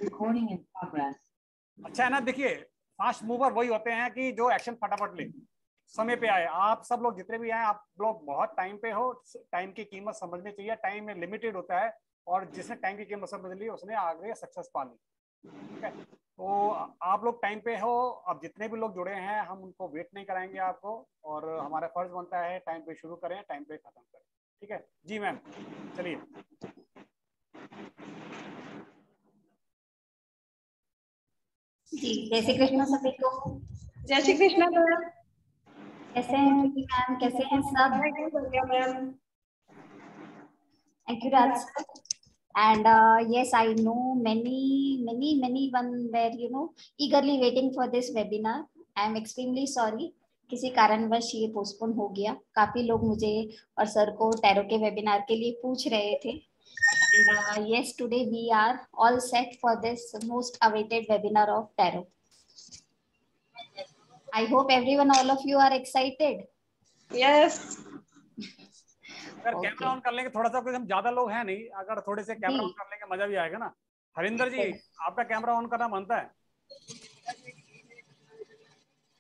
Recording in progress. अच्छा है ना, देखिए फास्ट मूवर वही होते हैं कि जो एक्शन फटाफट ले, समय पे आए। आप सब लोग जितने भी आए, आप लोग बहुत टाइम पे हो। टाइम की कीमत समझनी चाहिए, टाइम में लिमिटेड होता है, और जिसने टाइम की कीमत समझ ली उसने आगे सक्सेस पा ली। ठीक है, तो आप लोग टाइम पे हो। अब जितने भी लोग जुड़े हैं हम उनको वेट नहीं कराएंगे आपको, और हमारा फर्ज बनता है टाइम पे शुरू करें, टाइम पे खत्म करें। ठीक है जी मैम, चलिए। जी, जय श्री कृष्ण सभी को। जय श्री कृष्ण मैम। कैसे हैं मैम, कैसे हैं सब? Ma'am Thank you, Raj sir. And yes, I know many one were eagerly waiting for this webinar. I am extremely sorry, किसी कारणवश ये पोस्टपोन हो गया। काफी लोग मुझे और सर को टैरो के वेबिनार के लिए पूछ रहे थे। And yes, today we are all set for this most awaited webinar of tarot. I hope everyone, all of you are excited. Yes. अगर कैमरा ऑन कर लेंगे थोड़ा सा, कुछ हम ज्यादा लोग हैं नहीं, अगर थोड़े से कैमरा ऑन कर लेंगे मजा भी आएगा ना। हरिंदर जी, आपका कैमरा ऑन करना बनता है?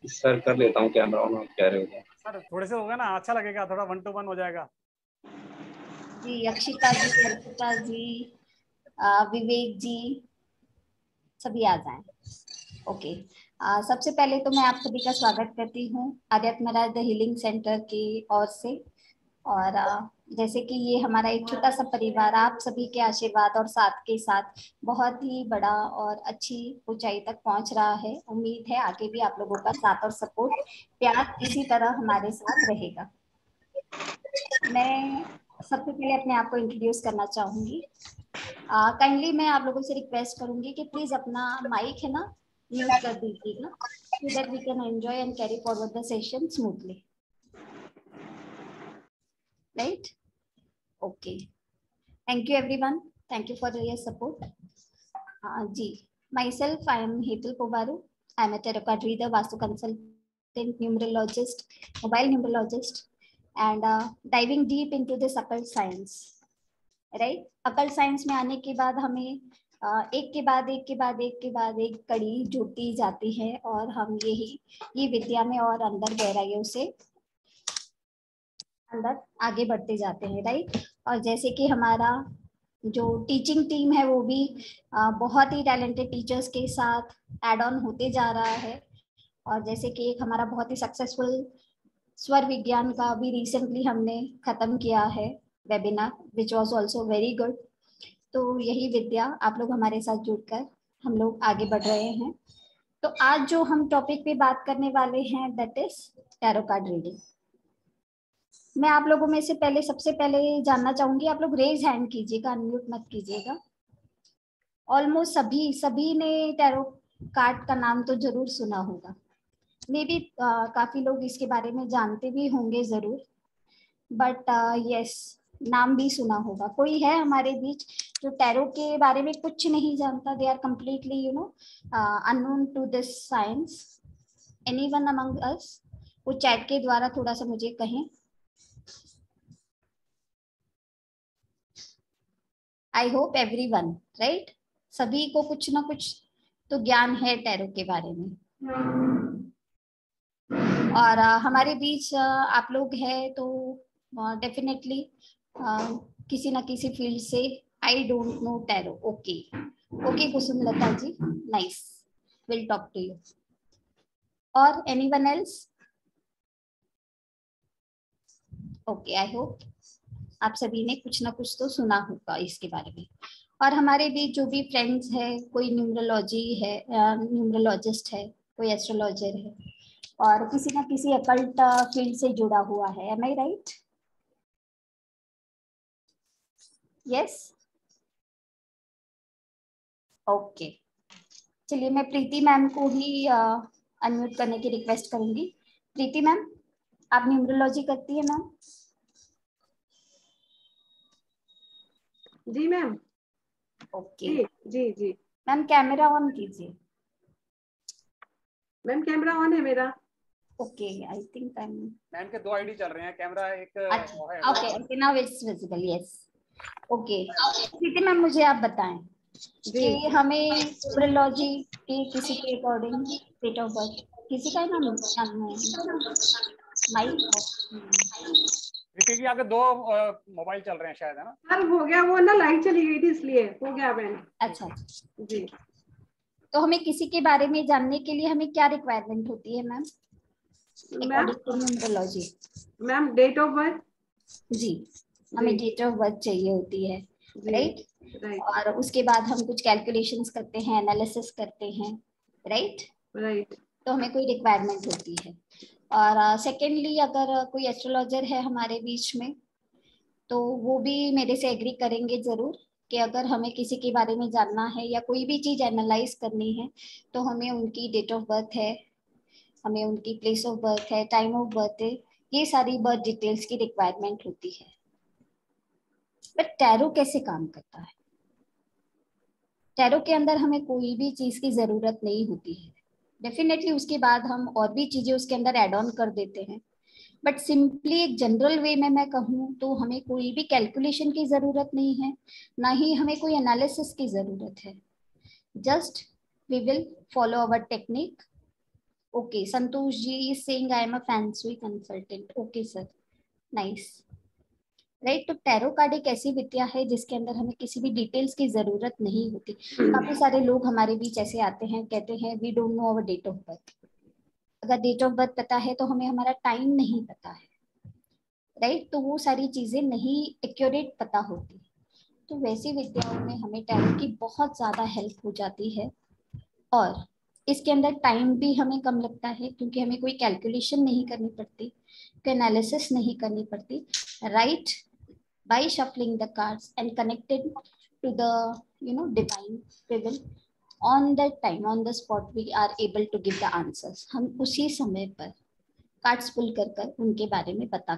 सर कर लेता हूँ कैमरा ऑन, आप कह रहे हो सर थोड़े से होगा ना, अच्छा लगेगा, थोड़ा 1 to 1 हो जाएगा। जी, अक्षिता जी, अर्पिता जी, विवेक जी, सभी आ जाएं। ओके, सबसे पहले तो मैं आप सभी का स्वागत करती हूँ आध्यात्मराज द हीलिंग सेंटर की ओर से। और जैसे कि ये हमारा एक छोटा सा परिवार आप सभी के आशीर्वाद और साथ के साथ बहुत ही बड़ा और अच्छी ऊंचाई तक पहुंच रहा है। उम्मीद है आगे भी आप लोगों का साथ और सपोर्ट, प्यार इसी तरह हमारे साथ रहेगा। मैं सबसे पहले अपने आप को इंट्रोड्यूस करना चाहूंगी। काइंडली मैं आप लोगों से रिक्वेस्ट करूंगी कि प्लीज अपना माइक है ना म्यूट कर दीजिएगा, so that we can enjoy and carry forward the session smoothly. Right? Okay. Thank you everyone. Thank you for your support. जी, myself I am Hetal Povaru. I am a tarot card reader, Vastu consultant, numerologist, mobile numerologist, and diving deep into this occult science. Right, अकल science में आने के बाद हमें एक के बाद एक कड़ी जुड़ती जाती है, और हम ये विद्या में और अंदर गहराइयों से अंदर आगे बढ़ते जाते हैं। राइट, और जैसे कि हमारा जो टीचिंग टीम है वो भी बहुत ही टैलेंटेड टीचर्स के साथ एड ऑन होते जा रहा है। और जैसे कि एक हमारा बहुत ही सक्सेसफुल स्वर विज्ञान का भी रिसेंटली हमने खत्म किया है webinar, which was also very good. तो यही विद्या आप लोग हमारे साथ जुड़कर हम लोग आगे बढ़ रहे हैं। तो आज जो हम टॉपिक पे बात करने वाले हैं that is tarot card reading. मैं आप लोगों में से सबसे पहले जानना चाहूंगी, आप लोग रेज हैंड कीजिएगा, अनम्यूट मत कीजिएगा। ऑलमोस्ट सभी ने टैरो कार्ड का नाम तो जरूर सुना होगा, मे बी काफी लोग इसके बारे में जानते भी होंगे जरूर, बट यस नाम भी सुना होगा। कोई है हमारे बीच जो टैरो के बारे में कुछ नहीं जानता? They are completely unknown to this science. Anyone among us? वो चैट के द्वारा थोड़ा सा मुझे कहें। आई होप एवरीवन, राइट, सभी को कुछ ना कुछ तो ज्ञान है टैरो के बारे में। और हमारे बीच आप लोग हैं तो डेफिनेटली किसी ना किसी फील्ड से I don't know tarot. Okay Kusumlata ji, nice, will talk to you. और anyone else? Okay, I hope आप सभी ने कुछ ना कुछ तो सुना होगा इसके बारे में। और हमारे बीच जो भी फ्रेंड्स है, कोई न्यूमरोलॉजी है, न्यूमरोलॉजिस्ट है, कोई एस्ट्रोलॉजर है, और किसी ना किसी अकल्ट फील्ड से जुड़ा हुआ है। एम आई राइट? Yes, okay. चलिए मैं प्रीति मैम को ही अनम्यूट करने की रिक्वेस्ट करूंगी। प्रीति मैम, आप न्यूमरोलॉजी करती है मैम? जी मैम। ओके जी जी मैम, कैमरा ऑन कीजिए। मैम कैमरा ऑन है मेरा। ओके, आई थिंक मैम के 2 आईडी चल रहे हैं, कैमरा एक अच्छा, okay, now it's visible, yes. Okay Preeti ma'am, मुझे आप बताएं कि हमें न्यूमरोलॉजी के किसी के अकॉर्डिंग डेट ऑफ बर्थ किसी का नाम जानना है। माइक क्योंकि आगे दो मोबाइल चल रहे हैं शायद, है ना? सर हो गया, वो ना लाइट चली गई थी इसलिए हो गया मैम। अच्छा जी। तो हमें किसी के बारे में जानने के लिए हमें क्या रिक्वायरमेंट होती है ma'am according to numerology? Ma'am date of birth. जी, हमें डेट ऑफ बर्थ चाहिए होती है, राइट? राइट और उसके बाद हम कुछ कैलकुलेशंस करते हैं, एनालिसिस करते हैं, राइट? राइट। तो हमें कोई रिक्वायरमेंट होती है। और सेकेंडली अगर कोई एस्ट्रोलॉजर है हमारे बीच में तो वो भी मेरे से एग्री करेंगे जरूर कि अगर हमें किसी के बारे में जानना है या कोई भी चीज एनालाइज करनी है तो हमें उनकी डेट ऑफ बर्थ है, हमें उनकी प्लेस ऑफ बर्थ है, टाइम ऑफ बर्थ है, ये सारी बर्थ डिटेल्स की रिक्वायरमेंट होती है। बट टैरो कैसे काम करता है? टैरो के अंदर हमें कोई भी चीज की जरूरत नहीं होती है। डेफिनेटली उसके बाद हम और भी चीजें उसके अंदर एड ऑन कर देते हैं, बट सिंपली एक जनरल वे में मैं कहूँ तो हमें कोई भी कैलकुलेशन की जरूरत नहीं है, ना ही हमें कोई एनालिसिस की जरूरत है। Just we will follow our technique. Okay, Santosh ji is saying I am a fancy consultant. Okay sir, nice, right? तो टैरो कार्ड एक ऐसी विद्या है जिसके अंदर हमें किसी भी डिटेल्स की जरूरत नहीं होती। काफी सारे लोग हमारे बीच ऐसे आते हैं, कहते हैं we don't know our date of birth. अगर डेट ऑफ बर्थ पता है तो हमें हमारा टाइम नहीं पता है, राइट? तो वो सारी चीजें नहीं एक्यूरेट पता होती। तो वैसी विद्याओं में हमें टैरो की बहुत ज्यादा हेल्प हो जाती है। और इसके अंदर टाइम भी हमें कम लगता है क्योंकि हमें कोई कैलकुलेशन नहीं करनी पड़ती, कोई एनालिसिस नहीं करनी पड़ती, right? By shuffling the cards and connected to the divine, we will on that time on the spot we are able to give the answers। हम उसी समय पर कार्ड्स पुल कर कर उनके बारे में बता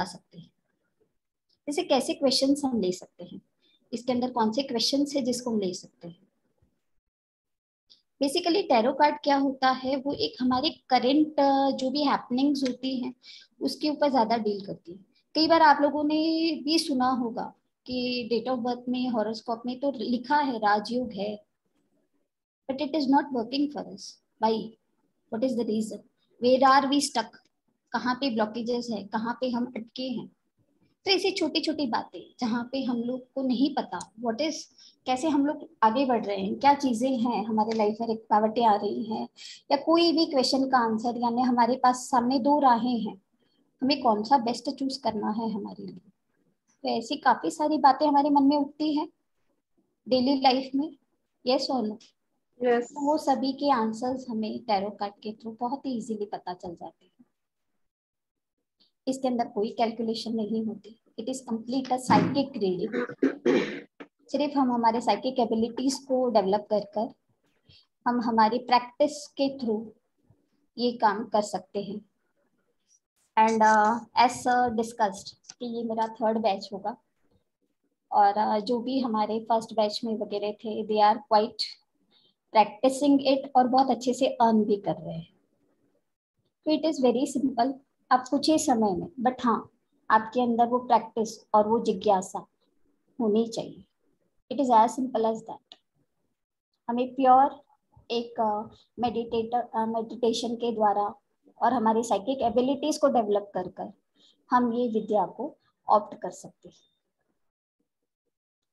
सकते हैं। जैसे कैसे क्वेश्चंस हम ले सकते हैं, इसके अंदर कौन से क्वेश्चंस है जिसको हम ले सकते हैं? बेसिकली टैरो कार्ड क्या होता है, वो एक हमारे करंट जो भी हैपनिंग्स होती हैं उसके ऊपर ज्यादा डील करती है। कई बार आप लोगों ने भी सुना होगा कि डेट ऑफ बर्थ में हॉरोस्कोप में तो लिखा है राजयोग है, but it is not working for us. Why? What is the reason? Where are we stuck? कहाँ पे ब्लॉकेजेस है, कहाँ पे हम अटके हैं? तो ऐसी छोटी छोटी बातें जहाँ पे हम लोग को नहीं पता व्हाट इज, कैसे हम लोग आगे बढ़ रहे हैं, क्या चीजें हैं हमारे लाइफ में, रुकावटें आ रही हैं, या कोई भी क्वेश्चन का आंसर, यानी हमारे पास सामने दो राहें हैं, हमें कौन सा बेस्ट चूज करना है हमारे लिए। तो ऐसी काफी सारी बातें हमारे मन में उठती हैं डेली लाइफ में, यस और नो? यस। वो सभी के आंसर्स हमें टैरो कार्ड के थ्रू बहुत ही इजीली पता चल जाते हैं। इसके अंदर कोई कैलकुलेशन नहीं होती, it is complete a psychic reading. सिर्फ हम हमारे साइकिक एबिलिटीज को डेवलप कर कर हम हमारी प्रैक्टिस के थ्रू ये काम कर सकते हैं। एंड एज डिस्कस्ड कि ये मेरा थर्ड बैच होगा, और जो भी हमारे फर्स्ट बैच में वगैरह थे they are quite practising it और बहुत अच्छे से अर्न भी कर रहे हैं। तो इट इज वेरी सिंपल, आप कुछ ही समय में, बट हाँ आपके अंदर वो प्रैक्टिस और वो जिज्ञासा होनी चाहिए। It is as simple as that. हमें प्योर एक मेडिटेशन के द्वारा और हमारी साइकिक एबिलिटीज को डेवलप कर कर हम ये विद्या को ऑप्ट कर सकते हैं।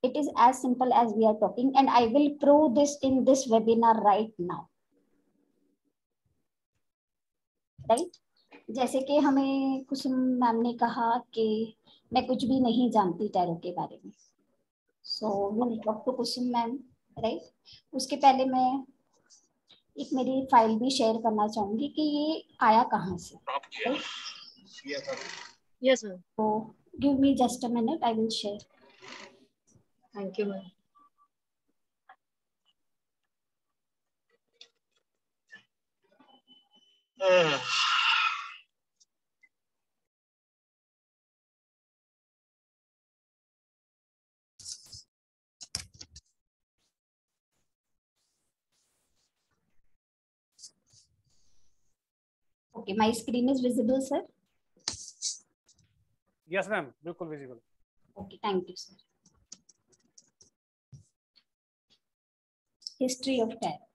It is as simple as we are talking, and I will prove this in this webinar right now, right? जैसे कि हमें कुसुम मैम ने कहा कि मैं कुछ भी नहीं जानती टैरो के बारे में, so will talk to Kusum ma'am, right? उसके पहले मैं एक मेरी फाइल भी शेयर करना चाहूंगी कि ये आया कहाँ से, right? Yes, ma'am. So give me just a minute, I will share. Thank you, ma'am. Okay, my screen is visible, sir. Yes ma'am, बिल्कुल visible. Okay, thank you, sir. History of tarot.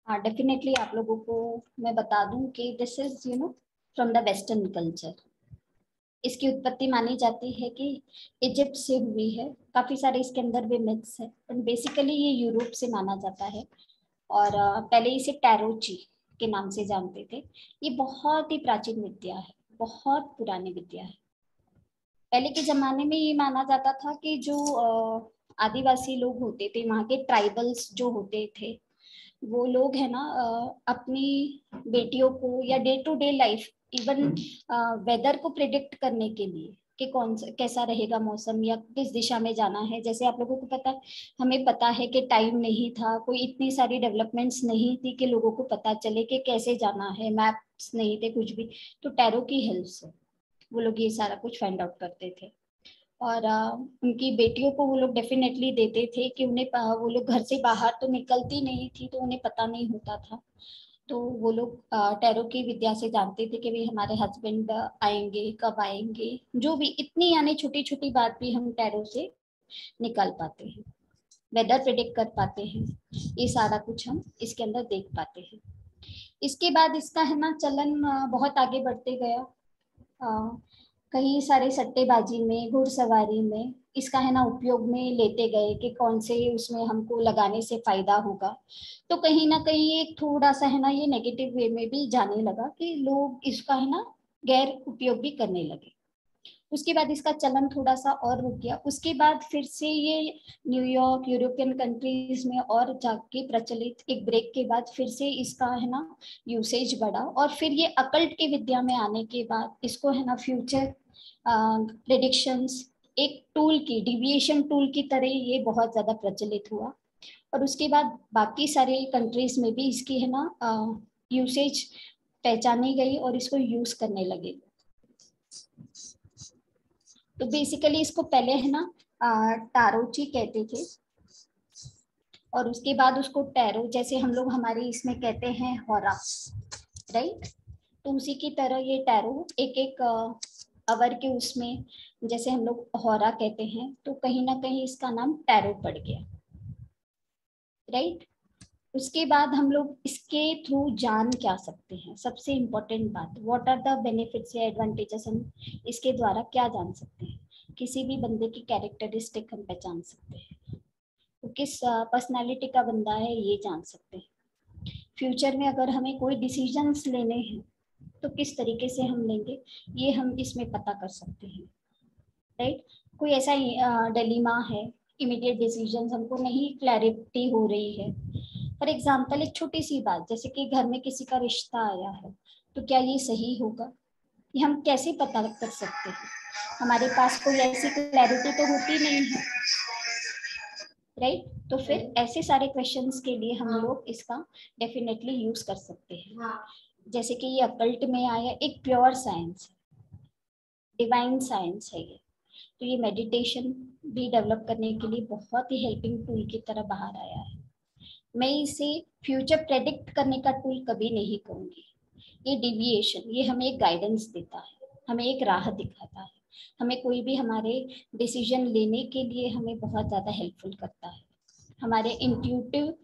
हाँ, definitely आप लोगों को मैं बता दूं कि this is from the western culture. इसकी उत्पत्ति मानी जाती है कि इजिप्ट से हुई है। काफी सारे इसके अंदर भी मिथ्स है, बट बेसिकली ये यूरोप से माना जाता है। और पहले इसे टैरोची के नाम से जानते थे। ये बहुत ही प्राचीन विद्या है, बहुत पुरानी विद्या है। पहले के जमाने में ये माना जाता था कि जो आदिवासी लोग होते थे, वहाँ के ट्राइबल्स जो होते थे, वो लोग है ना अपनी बेटियों को या day to day life, even weather को प्रिडिक्ट करने के लिए कि कौन सा कैसा रहेगा मौसम या किस दिशा में जाना है। जैसे आप लोगों को पता है, हमें पता है कि टाइम नहीं था, कोई इतनी सारी डेवलपमेंट्स नहीं थी कि लोगों को पता चले कि कैसे जाना है, मैप्स नहीं थे कुछ भी। तो टैरो की हेल्प से वो लोग ये सारा कुछ फाइंड आउट करते थे। और उनकी बेटियों को वो लोग डेफिनेटली देते थे कि उन्हें वो लोग घर से बाहर तो निकलती नहीं थी, तो उन्हें पता नहीं होता था। तो वो लोग टैरो की विद्या से जानते थे कि भाई हमारे हस्बैंड आएंगे, कब आएंगे, जो भी इतनी यानी छोटी छोटी बात भी हम टैरो से निकाल पाते हैं, वेदर प्रिडिक्ट कर पाते हैं। ये सारा कुछ हम इसके अंदर देख पाते हैं। इसके बाद इसका है ना चलन बहुत आगे बढ़ते गया। कई सारे सट्टेबाजी में, घुड़सवारी में इसका है ना उपयोग में लेते गए कि कौन से उसमें हमको लगाने से फायदा होगा। तो कहीं ना कहीं एक थोड़ा सा है ना ये नेगेटिव वे में भी जाने लगा कि लोग इसका है ना गैर उपयोग भी करने लगे। उसके बाद इसका चलन थोड़ा सा और रुक गया। उसके बाद फिर से ये न्यूयॉर्क, यूरोपियन कंट्रीज में और जाके प्रचलित, एक ब्रेक के बाद फिर से इसका है ना यूसेज बढ़ा। और फिर ये अकल्ट की विद्या में आने के बाद इसको है ना फ्यूचर प्रेडिक्शंस एक टूल की, डिविएशन टूल की तरह ये बहुत ज्यादा प्रचलित हुआ। और उसके बाद बाकी सारे कंट्रीज में भी इसकी है ना यूसेज पहचानी गई और इसको यूज करने लगे। तो बेसिकली इसको पहले है ना टारोची कहते थे, और उसके बाद उसको टैरो, जैसे हम लोग हमारे इसमें कहते हैं हौरा, राइट। तो उसी की तरह ये टैरो एक एक अवर के उसमें, जैसे हम लोग हौरा कहते हैं, तो कहीं ना कहीं इसका नाम टैरो पड़ गया, राइट। उसके बाद हम लोग इसके थ्रू जान क्या सकते हैं, सबसे इम्पोर्टेंट बात, व्हाट आर द बेनिफिट्स या एडवांटेजेस, हम इसके द्वारा क्या जान सकते हैं। किसी भी बंदे की कैरेक्टरिस्टिक हम पहचान सकते हैं, तो किस पर्सनालिटी का बंदा है ये जान सकते हैं। फ्यूचर में अगर हमें कोई डिसीजंस लेने हैं तो किस तरीके से हम लेंगे ये हम इसमें पता कर सकते हैं, राइट। कोई ऐसा डिलेमा है, इमीडिएट डिसीजंस हमको नहीं क्लैरिटी हो रही है। फॉर एग्जाम्पल एक छोटी सी बात, जैसे कि घर में किसी का रिश्ता आया है, तो क्या ये सही होगा, ये हम कैसे पता कर सकते हैं। हमारे पास कोई ऐसी क्लैरिटी तो होती नहीं है, राइट। तो फिर ऐसे सारे क्वेश्चंस के लिए हम लोग इसका डेफिनेटली यूज कर सकते हैं। जैसे कि ये अकल्ट में आया, एक प्योर साइंस, डिवाइन साइंस है ये। तो ये मेडिटेशन भी डेवलप करने के लिए बहुत ही हेल्पिंग टूल की तरह बाहर आया है। मैं इसे फ्यूचर प्रेडिक्ट करने का टूल कभी नहीं कहूंगी। ये डिविएशन, ये हमें एक गाइडेंस देता है, हमें एक राह दिखाता है, हमें कोई भी हमारे डिसीजन लेने के लिए हमें बहुत ज़्यादा हेल्पफुल करता है। हमारे इंट्यूटिव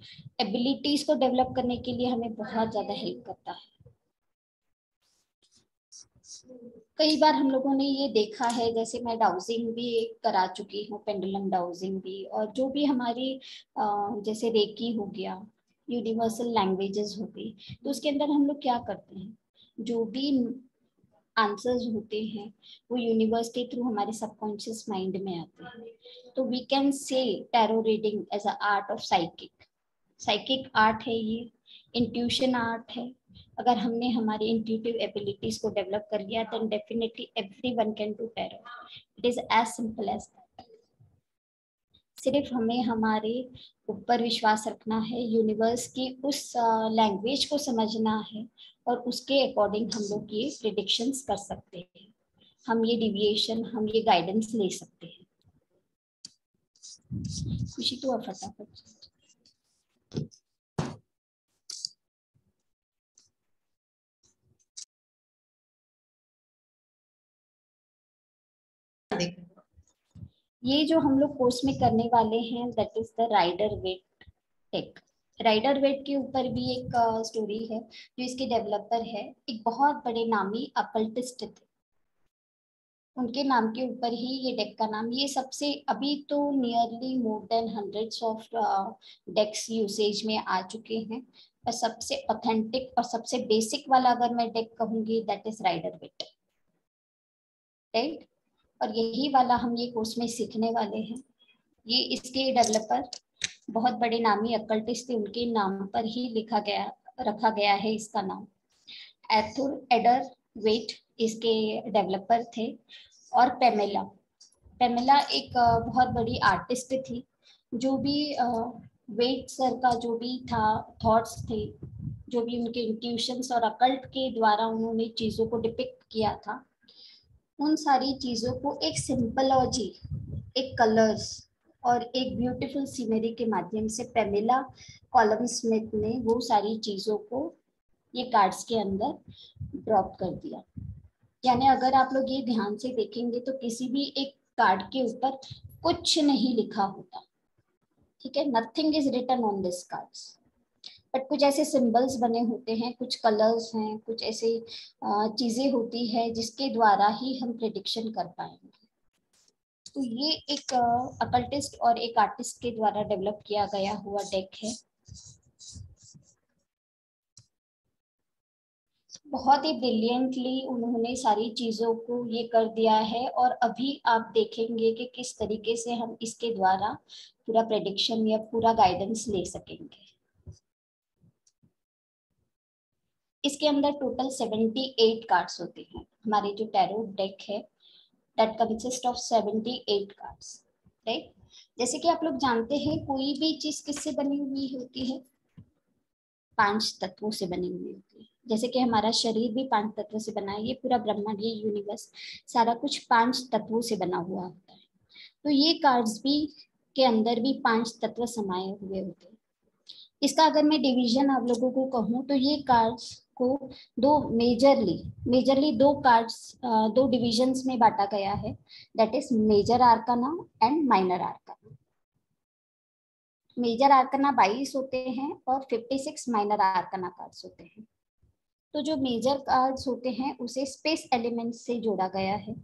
एबिलिटीज को डेवलप करने के लिए हमें बहुत ज़्यादा हेल्प करता है। कई बार हम लोगों ने ये देखा है, जैसे मैं डाउजिंग भी करा चुकी हूँ, पेंडुलम डाउजिंग भी, और जो भी हमारी जैसे रेकी हो गया, यूनिवर्सल लैंग्वेजेस हो गई, तो उसके अंदर हम लोग क्या करते हैं, जो भी आंसर्स होते हैं वो यूनिवर्स के थ्रू हमारे सबकॉन्शियस माइंड में आते हैं। तो we can say tarot reading as a art of psychic art है ये, इंट्यूशन आर्ट है। अगर हमने हमारी इंट्यूटिव एबिलिटीज को डेवलप कर लिया, then definitely everyone can do tarot. It is as simple as that. सिर्फ हमें हमारे ऊपर विश्वास रखना है, यूनिवर्स की उस लैंग्वेज को समझना है, और उसके अकॉर्डिंग हम लोग ये प्रिडिक्शंस कर सकते हैं, हम ये डिविएशन, हम ये गाइडेंस ले सकते हैं। खुशी तो फटाफट ये जो हम लोग कोर्स में करने वाले हैं, that is the Rider Waite deck. Rider Waite के ऊपर भी एक स्टोरी है। जो इसके डेवलपर है एक बहुत बड़े नामी अकल्टिस्ट थे, उनके नाम के ऊपर ही ये डेक का नाम। ये सबसे अभी तो nearly more than hundreds of decks usage में आ चुके हैं, पर सबसे ऑथेंटिक और सबसे बेसिक वाला अगर मैं डेक कहूंगी that is Rider Waite, right. और यही वाला हम ये कोर्स में सीखने वाले हैं। ये इसके डेवलपर बहुत बड़े नामी अकल्टिस्ट थे, उनके नाम पर ही रखा गया है इसका नाम। आर्थर एडर वेट इसके डेवलपर थे। और पेमेला एक बहुत बड़ी आर्टिस्ट थी। जो भी वेट सर का जो भी था थॉट्स थे, जो भी उनके इंट्यूशंस और अकल्ट के द्वारा उन्होंने चीज़ों को डिपिक्ट किया था, उन सारी चीज़ों को एक सिंपलॉजी, एक कलर्स और एक ब्यूटीफुल सीनरी के माध्यम से पेमेला कॉलम स्मिथ ने वो सारी चीज़ों को ये कार्ड्स के अंदर ड्रॉप कर दिया। यानी अगर आप लोग ये ध्यान से देखेंगे तो किसी भी एक कार्ड के ऊपर कुछ नहीं लिखा होता, ठीक है, nothing is written on this cards, but कुछ ऐसे सिंबल्स बने होते हैं, कुछ कलर्स हैं, कुछ ऐसे चीजें होती है जिसके द्वारा ही हम प्रेडिक्शन कर पाएंगे। तो ये एक अकल्टिस्ट और एक आर्टिस्ट के द्वारा डेवलप किया गया हुआ डेक है। बहुत ही ब्रिलियंटली उन्होंने सारी चीज़ों को ये कर दिया है, और अभी आप देखेंगे कि किस तरीके से हम इसके द्वारा पूरा प्रेडिक्शन या पूरा गाइडेंस ले सकेंगे। इसके अंदर टोटल 78 कार्ड्स होते हैं। हमारे जो टैरो डेक है that consist of 78 cards, right. जैसे कि आप लोग जानते हैं कोई भी चीज किससे बनी हुई होती है, 5 तत्वों से बनी हुई होती है। जैसे कि हमारा शरीर भी 5 तत्वों से बना है, ये पूरा ब्रह्मांड, ये यूनिवर्स सारा कुछ 5 तत्वों से बना हुआ होता है। तो ये कार्ड्स भी के अंदर भी 5 तत्व समाये हुए होते हैं। इसका अगर मैं डिवीजन आप लोगों को कहूँ तो ये कार्ड्स को दो मेजरली दो कार्ड्स, दो डिविजन्स में बांटा गया है, that is major arcana and minor arcana. Major arcana 22 होते हैं और 56 माइनर आर्काना कार्ड्स होते हैं। तो जो मेजर कार्ड्स होते हैं उसे स्पेस एलिमेंट से जोड़ा गया है,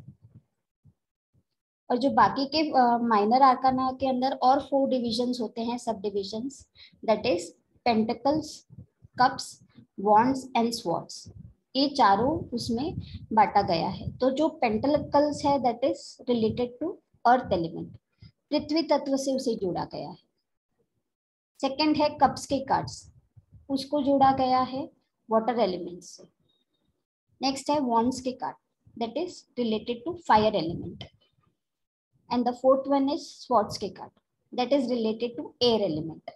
और जो बाकी के माइनर आर्काना के अंदर और 4 डिविजन्स होते हैं, सब divisions, that is pentacles, cups, wands and swords. ये चारों उसमें बांटा गया है। तो जो पेंटिकल्स है that is related to earth element, पृथ्वी तत्व से उसे जोड़ा गया है। सेकंड है कप्स के कार्ड्स, उसको जोड़ा गया है वाटर एलिमेंट से। नेक्स्ट है वॉन्ड्स के card, that is related to fire element. And the fourth one is swords के card, that is related to air element.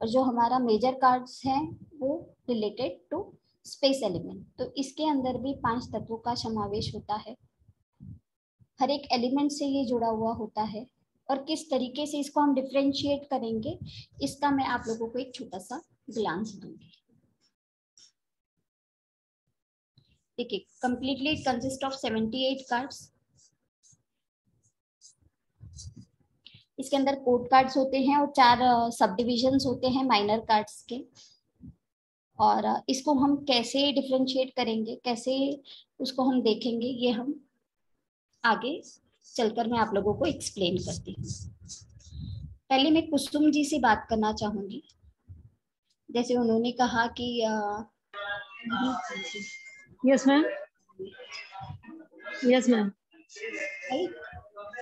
और जो हमारा मेजर कार्ड्स हैं वो रिलेटेड टू स्पेस एलिमेंट। तो इसके अंदर भी 5 तत्वों का समावेश होता है, हर एक एलिमेंट से ये जुड़ा हुआ होता है। और किस तरीके से इसको हम डिफरेंशिएट करेंगे इसका मैं आप लोगों को एक छोटा सा ग्लांस दूंगी। देखिए, completely it consist of 78 cards. इसके अंदर कोड कार्ड्स होते हैं और 4 सब डिविजन्स होते हैं माइनर कार्ड्स के। और इसको हम कैसे डिफरेंशिएट करेंगे, कैसे उसको हम देखेंगे, ये हम आगे चलकर मैं आप लोगों को एक्सप्लेन करती हूँ। पहले मैं कुसुम जी से बात करना चाहूंगी। जैसे उन्होंने कहा कि yes ma'am, yes ma'am,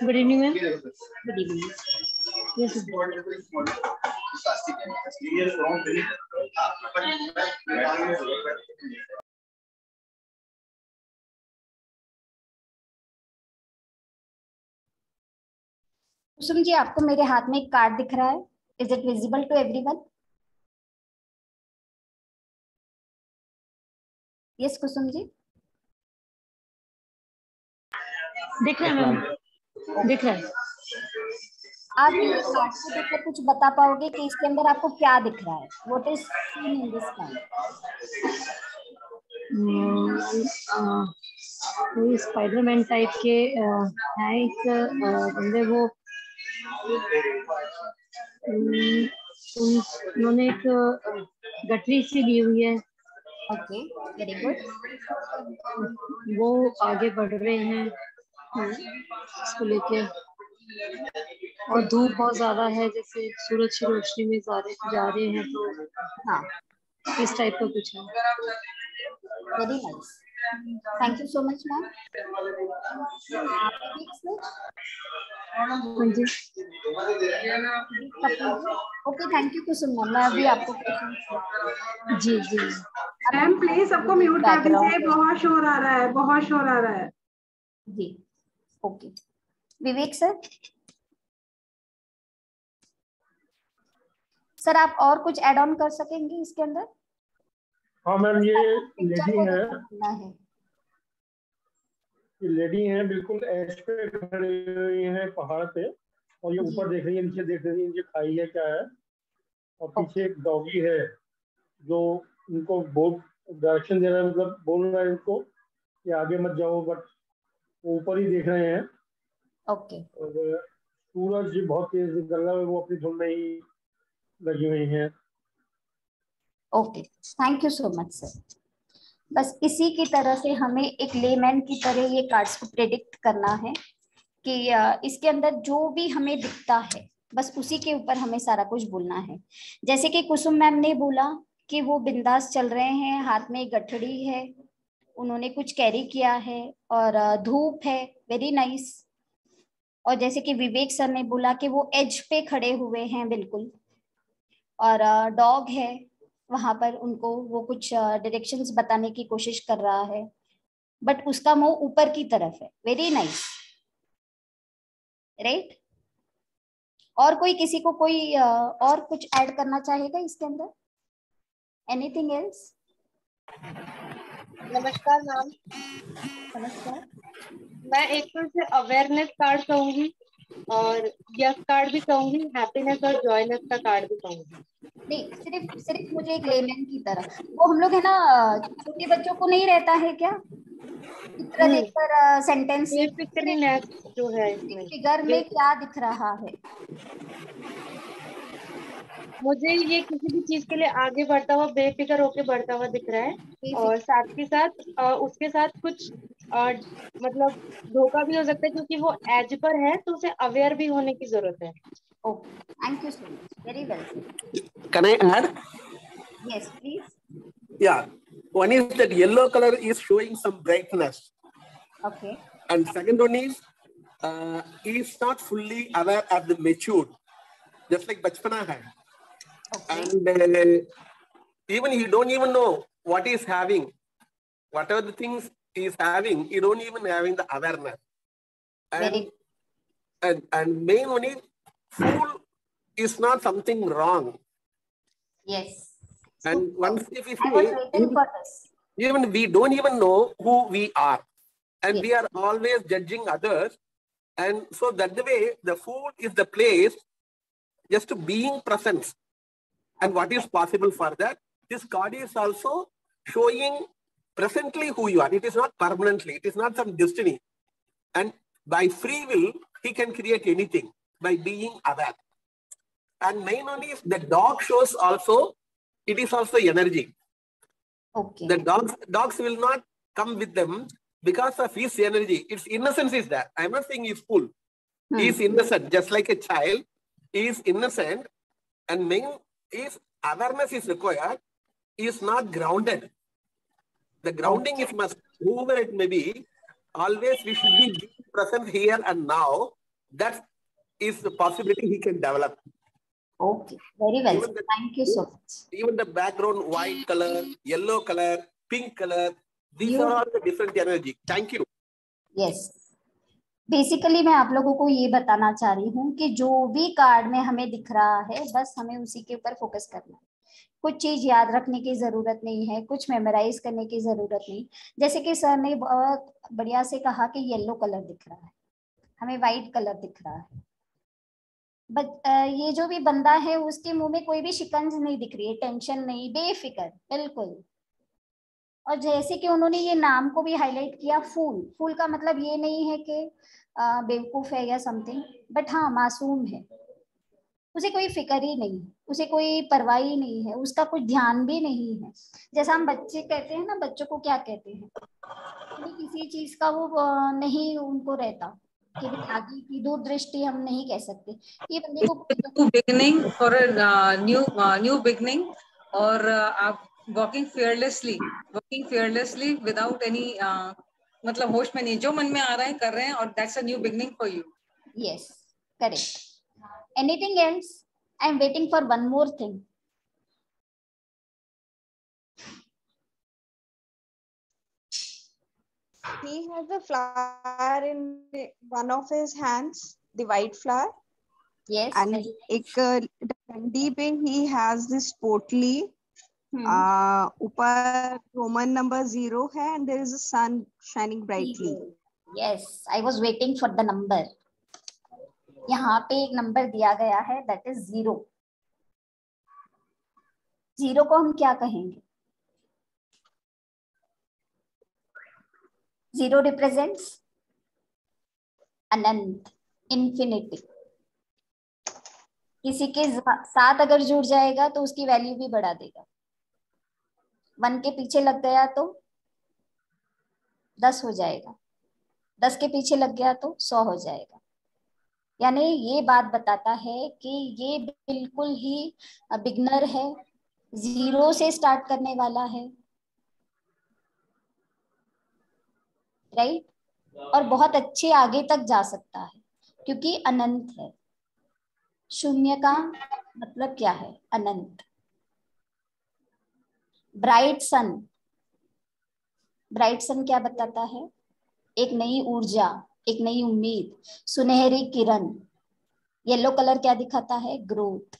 good evening ma'am, good evening. Yes Kusum ji, आपको मेरे हाथ में एक कार्ड दिख रहा है, is it visible to everyone? Yes Kusum ji, दिख रहा है मैम, दिख रहा है। आप इस कार्ड को देखकर कुछ बता पाओगे कि इसके अंदर आपको क्या दिख रहा है? What is seen in this card? कोई स्पाइडरमैन टाइप के हैं एक बंदे, वो उन्होंने एक गठरी सी ली हुई है। Okay, very good. वो आगे बढ़ रहे हैं इसको लेके, और धूप बहुत ज्यादा है, जैसे सूरज की रोशनी में जा रहे हैं, तो हाँ, इस टाइप का कुछ है। Very nice, thank you so much ma'am. हाँ जी, okay, thank you Kusum ma'am. मैं अभी आपको क्वेश्चन जी जी मैम प्लीज सबको म्यूट कर दीजिए, बहुत शोर आ रहा है, बहुत शोर आ रहा है। जी, ओके। विवेक सर, सर आप और कुछ ऐड ऑन कर सकेंगे इसके अंदर? हाँ मैम, ये पिक्चर लेडी को है, देखना है। ये लेडी है, बिल्कुल एज पे खड़ी हुई है पहाड़ पे, और ये ऊपर देख रही है, नीचे देख रही है, नीचे खाई है क्या है, और पीछे एक डॉगी है जो उनको बहुत डायरेक्शन दे रहा है, मतलब बोल रहा है उनको कि आगे मत जाओ, बट वो ऊपर ही देख रहे हैं। ओके, और सूरज बहुत तेज निकल रहा है, वो अपनी धुन में ही लगी हुई है। Okay, thank you so much sir. बस इसी की तरह से हमें एक लेमैन की तरह ये कार्ड्स को प्रेडिक्ट करना है कि इसके अंदर जो भी हमें दिखता है बस उसी के ऊपर हमें सारा कुछ बोलना है। जैसे कि कुसुम मैम ने बोला कि वो बिंदास चल रहे हैं, हाथ में एक गठड़ी है, उन्होंने कुछ कैरी किया है, और धूप है, वेरी नाइस। और जैसे कि विवेक सर ने बोला कि वो एज पे खड़े हुए हैं बिल्कुल, और डॉग है वहां पर, उनको वो कुछ डायरेक्शंस बताने की कोशिश कर रहा है, बट उसका मुंह ऊपर की तरफ है, वेरी नाइस, राइट। और कोई किसी को कोई और कुछ ऐड करना चाहेगा इसके अंदर? Anything else? नमस्कार मैम। नमस्कार। मैं एक तो इसे अवेयरनेस कार्ड कहूंगी, और यस कार्ड भी कहूंगी, हैप्पीनेस और जॉयनेस का कार्ड भी कहूंगी। नहीं, सिर्फ सिर्फ मुझे एक लेमैन की तरह, वो हम लोग है ना, छोटे बच्चों को नहीं रहता है क्या, चित्र देखकर सेंटेंस बेफिक्रीनेस जो है इसमें, फिगर में क्या दिख रहा है? मुझे ये किसी भी चीज के लिए आगे बढ़ता हुआ, बेफिक्र होके बढ़ता हुआ दिख रहा है, और साथ के साथ उसके साथ कुछ मतलब धोखा भी हो सकता है, क्योंकि वो एज पर है तो उसे अवेयर भी होने की जरूरत है। Okay, thank you so much, very well. Can I add? Yes please. Yeah. One is that yellow color is showing some brightness. Okay, And second one is he is not fully aware of the matured, just like Bachpana had. And even he don't even know what he is having. Whatever the things he is having, he don't even having the awareness. And main one is fool is not something wrong. yes. And once if we I was say, waiting for this. even we don't even know who we are, and Yes. we are always judging others, and so that the way the food is the place just being present, and what is possible for that. This card is also showing presently who you are. It is not permanently, it is not some destiny, and by free will he can create anything by being aware. And main one is the dog shows also, it is also energy. Okay. The dogs will not come with them because of his energy. Its innocence is there. I'm not saying he's fool. He is innocent, just like a child. He is innocent, and main is awareness is required. He is not grounded. The grounding is must, whoever it may be, always we should be present here and now. That is the possibility he can develop. Okay, very well. Thank you so much. Even the background, white color, yellow color, pink color, these are all the different energy. Thank you. Yes. Basically मैं आप लोगों को ये बताना चाह रही हूँ कि जो भी कार्ड में हमें दिख रहा है बस हमें उसी के ऊपर फोकस करना है। कुछ चीज याद रखने की जरूरत नहीं है, कुछ मेमोराइज करने की जरूरत नहीं। जैसे कि सर ने बहुत बढ़िया से कहा कि येलो कलर दिख रहा है, हमें वाइट कलर दिख रहा है, बट ये जो भी बंदा है उसके मुंह में कोई भी शिकंज नहीं दिख रही है, टेंशन नहीं, बेफिक्र बिल्कुल। और जैसे कि उन्होंने ये नाम को भी हाईलाइट किया, फूल। फूल का मतलब ये नहीं है कि बेवकूफ है या समथिंग, बट हाँ मासूम है, उसे कोई फिक्र ही नहीं। उसे कोई परवाह ही नहीं है, उसका कुछ ध्यान भी नहीं है। जैसा हम बच्चे कहते हैं ना, बच्चों को क्या कहते हैं, किसी चीज का वो नहीं उनको रहता कि आगे की दूरदृष्टि हम नहीं कह सकते। ये बंदे को new beginning for a new beginning, और आप वॉकिंग fearlessly विदाउट एनी, मतलब होश में नहीं, जो मन में आ रहा है कर रहे हैं, और that's a new beginning for you. Yes, correct. Anything else? I am waiting for one more thing. He has a flower in one of his hands, the white flower. Yes. And एक डंडी पे he has this पोटली, ऊपर Roman number 0 है, and there is a sun shining brightly. Yes, I was waiting for the number. यहाँ पे एक number दिया गया है, that is 0. 0 को हम क्या कहेंगे? 0 represents अनंत, infinity. किसी के साथ अगर जुड़ जाएगा तो उसकी वैल्यू भी बढ़ा देगा। 1 के पीछे लग गया तो 10 हो जाएगा, 10 के पीछे लग गया तो 100 हो जाएगा। यानी ये बात बताता है कि ये बिल्कुल ही बिगनर है, 0 से स्टार्ट करने वाला है, राइट, और बहुत अच्छे आगे तक जा सकता है क्योंकि अनंत है। शून्य का मतलब क्या है? अनंत। ब्राइट सन, ब्राइट सन क्या बताता है? एक नई ऊर्जा, एक नई उम्मीद, सुनहरी किरण। येलो कलर क्या दिखाता है? ग्रोथ।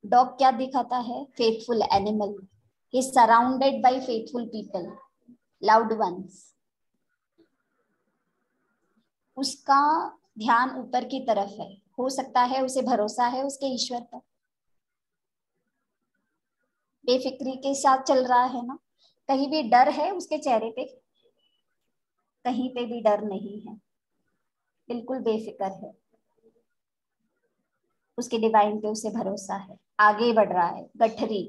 डॉग क्या दिखाता है? Faithful animal. He is surrounded by faithful people, loved ones. उसका ध्यान ऊपर की तरफ है, हो सकता है उसे भरोसा है उसके ईश्वर पर, बेफिक्री के साथ चल रहा है ना। कहीं भी डर है उसके चेहरे पे? कहीं पे भी डर नहीं है, बिल्कुल बेफिक्र है, उसके डिवाइन पे उसे भरोसा है, आगे बढ़ रहा है। गठरी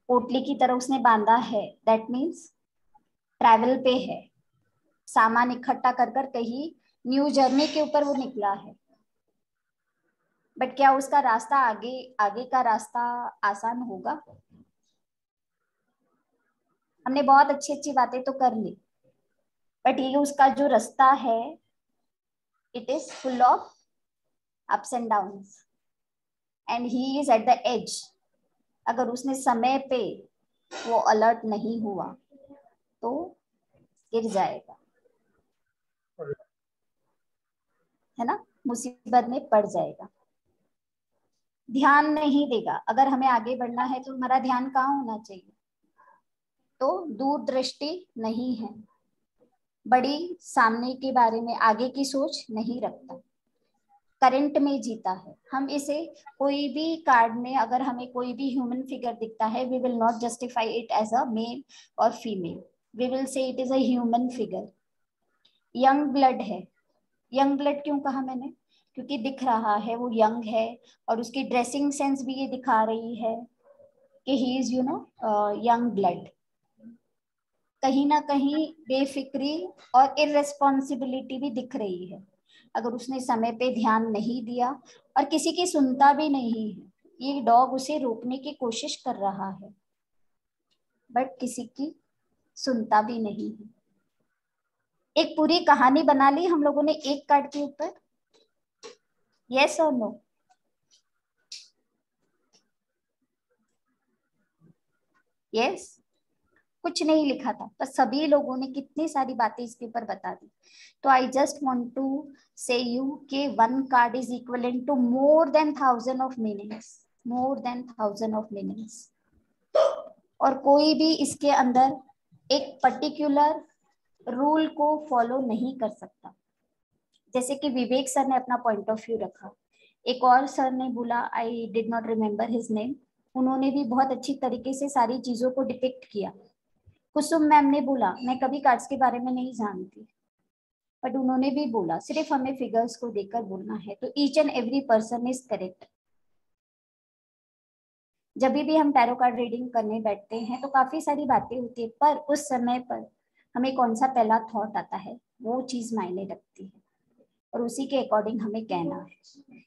पोटली की तरह उसने बांधा है, दैट मीन्स ट्रैवल पे है, सामान इकट्ठा कर कर कहीं न्यू जर्नी के ऊपर वो निकला है। बट क्या उसका रास्ता आगे का रास्ता आसान होगा? हमने बहुत अच्छी अच्छी बातें तो कर ली, बट ये उसका जो रास्ता है, it is full of ups and downs, and he is at the edge. अगर उसने समय पे वो अलर्ट नहीं हुआ तो गिर जाएगा, है ना, मुसीबत में पड़ जाएगा। ध्यान नहीं देगा। अगर हमें आगे बढ़ना है तो हमारा ध्यान कहाँ होना चाहिए? तो दूरदृष्टि नहीं है, बड़ी सामने के बारे में आगे की सोच नहीं रखता, करंट में जीता है। हम इसे कोई भी कार्ड में अगर हमें कोई भी ह्यूमन फिगर दिखता है, we will not justify it as a male और female, we will say it is a human figure. Young blood है। यंग ब्लड क्यों कहा मैंने? क्योंकि दिख रहा है वो यंग है, और उसकी ड्रेसिंग सेंस भी ये दिखा रही है कि ही इज यंग ब्लड। कहीं ना कहीं बेफिक्री और इररेस्पॉन्सिबिलिटी भी दिख रही है। अगर उसने समय पे ध्यान नहीं दिया, और किसी की सुनता भी नहीं है, ये डॉग उसे रोकने की कोशिश कर रहा है बट किसी की सुनता भी नहीं है। एक पूरी कहानी बना ली हम लोगों ने एक कार्ड के ऊपर, यस और नो? यस, कुछ नहीं लिखा था, पर सभी लोगों ने कितनी सारी बातें इसके ऊपर बता दी। तो I just want to say you के 1 card is equivalent to more than 1000 of meanings, more than 1000 of meanings. और कोई भी इसके अंदर एक पर्टिकुलर रूल को फॉलो नहीं कर सकता। जैसे कि विवेक सर ने अपना पॉइंट ऑफ व्यू रखा, एक और सर ने बोला, I did not remember his name, उन्होंने भी बहुत अच्छी तरीके से सारी चीजों को डिपिक्ट किया। कुसुम मैम ने बोला, मैं कभी कार्ड्स के बारे में नहीं जानती, बट उन्होंने भी बोला सिर्फ हमें फिगर्स को देखकर बोलना है। तो each and every person is correct. जब भी हम टैरो कार्ड रीडिंग करने बैठते हैं तो काफी सारी बातें होती है, पर उस समय पर हमें कौन सा पहला थॉट आता है वो चीज मायने रखती है और उसी के अकॉर्डिंग हमें कहना है।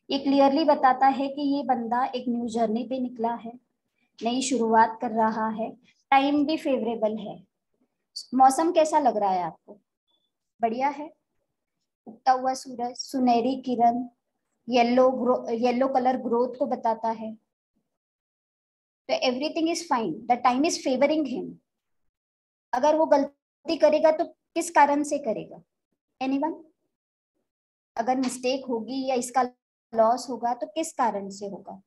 ये क्लियरली बताता है कि ये बंदा एक न्यू जर्नी पे निकला है, नई शुरुआत कर रहा है, टाइम भी फेवरेबल है। मौसम कैसा लग रहा है आपको? बढ़िया है। उगता हुआ सूरज, सुनहरी किरण, येलो कलर ग्रोथ को बताता है। तो everything is fine, the time is favouring him. अगर वो गलती करेगा तो किस कारण से करेगा? एनीवन? अगर मिस्टेक होगी या इसका लॉस होगा तो किस कारण से होगा?